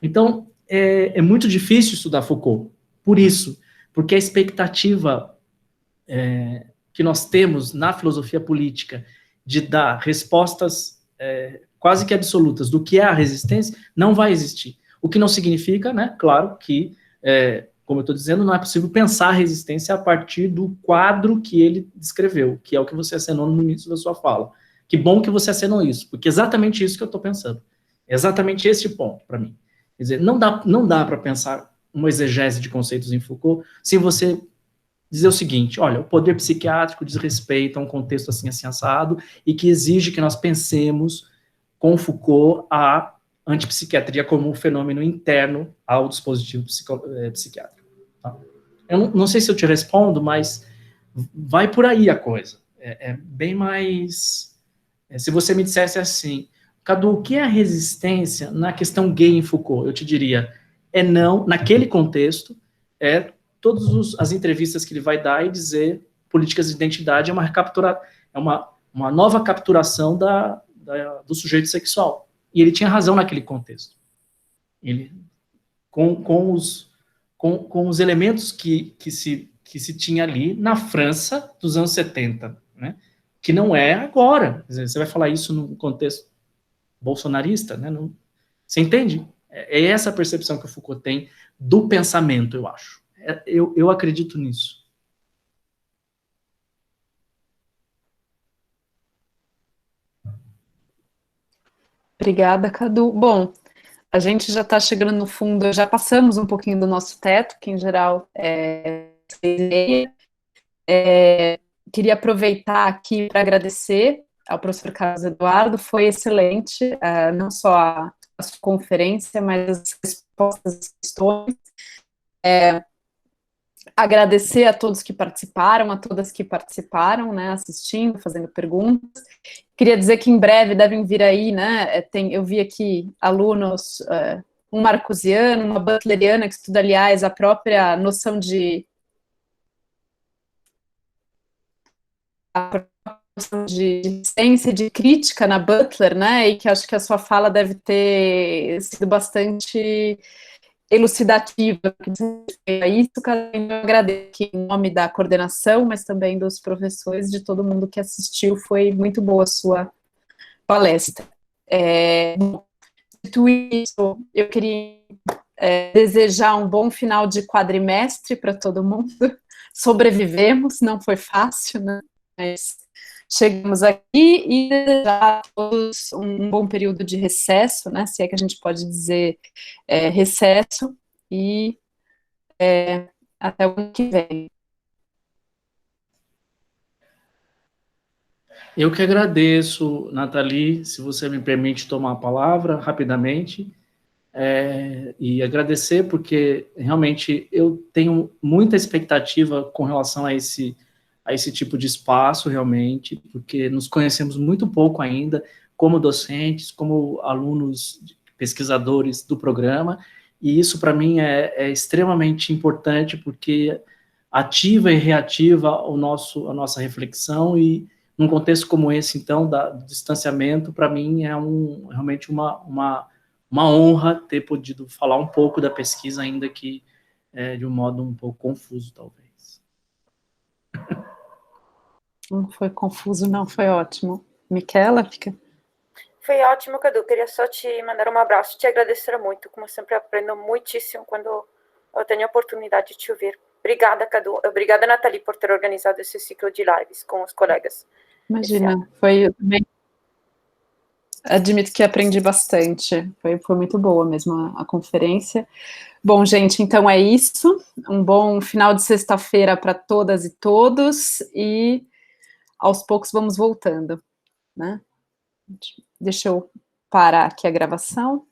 Então, é muito difícil estudar Foucault, por isso, porque a expectativa que nós temos na filosofia política de dar respostas quase que absolutas do que é a resistência, não vai existir. O que não significa, né, claro, que, como eu estou dizendo, não é possível pensar a resistência a partir do quadro que ele descreveu, que é o que você acenou no início da sua fala. Que bom que você acenou isso, porque é exatamente isso que eu estou pensando. É exatamente esse ponto, para mim. Quer dizer, não dá para pensar uma exegese de conceitos em Foucault sem você dizer o seguinte, olha, o poder psiquiátrico diz respeito a um contexto assim, assim, assado, e que exige que nós pensemos com Foucault a antipsiquiatria como um fenômeno interno ao dispositivo psiquiátrico. Tá? Eu não sei se eu te respondo, mas vai por aí a coisa. É bem mais... se você me dissesse assim, Cadu, o que é a resistência na questão gay em Foucault? Eu te diria, não, naquele contexto, todas as entrevistas que ele vai dar e dizer políticas de identidade é uma nova capturação do sujeito sexual. E ele tinha razão naquele contexto. Ele, com os elementos que se tinha ali na França dos anos 70, né? Que não é agora. Quer dizer, você vai falar isso num contexto bolsonarista, né? Não, você entende? É essa a percepção que o Foucault tem do pensamento, eu acho. Eu acredito nisso. Obrigada, Cadu. Bom, a gente já está chegando no fundo, já passamos um pouquinho do nosso teto, que em geral é 6h30. Queria aproveitar aqui para agradecer ao professor Carlos Eduardo, foi excelente, não só a sua conferência, mas as respostas às questões. Agradecer a todos que participaram, a todas que participaram, né, assistindo, fazendo perguntas. Queria dizer que em breve devem vir aí, né, eu vi aqui alunos, um marcusiano, uma butleriana, que estuda, aliás, a própria noção de ciência e de crítica na Butler, né, e que acho que a sua fala deve ter sido bastante elucidativa, isso, eu agradeço aqui em nome da coordenação, mas também dos professores, de todo mundo que assistiu, foi muito boa a sua palestra. Dito isso, eu queria desejar um bom final de quadrimestre para todo mundo. Sobrevivemos, não foi fácil, né? Mas chegamos aqui, e desejar a todos um bom período de recesso, né? Se é que a gente pode dizer recesso, e até o ano que vem. Eu que agradeço, Nathalie, se você me permite tomar a palavra rapidamente, e agradecer porque realmente eu tenho muita expectativa com relação a esse tipo de espaço, realmente, porque nos conhecemos muito pouco ainda, como docentes, como alunos, pesquisadores do programa, e isso para mim é extremamente importante, porque ativa e reativa a nossa reflexão, e num contexto como esse, então, do distanciamento, para mim é realmente uma honra ter podido falar um pouco da pesquisa, ainda que de um modo um pouco confuso, talvez. Não foi confuso, não, foi ótimo. Miquela, fica... Foi ótimo, Cadu. Queria só te mandar um abraço e te agradecer muito. Como sempre, aprendo muitíssimo quando eu tenho a oportunidade de te ouvir. Obrigada, Cadu. Obrigada, Nathalie, por ter organizado esse ciclo de lives com os colegas. Imagina, foi bem... Admito que aprendi bastante. Foi muito boa mesmo a conferência. Bom, gente, então é isso. Um bom final de sexta-feira para todas e todos, e aos poucos vamos voltando, né? Deixa eu parar aqui a gravação.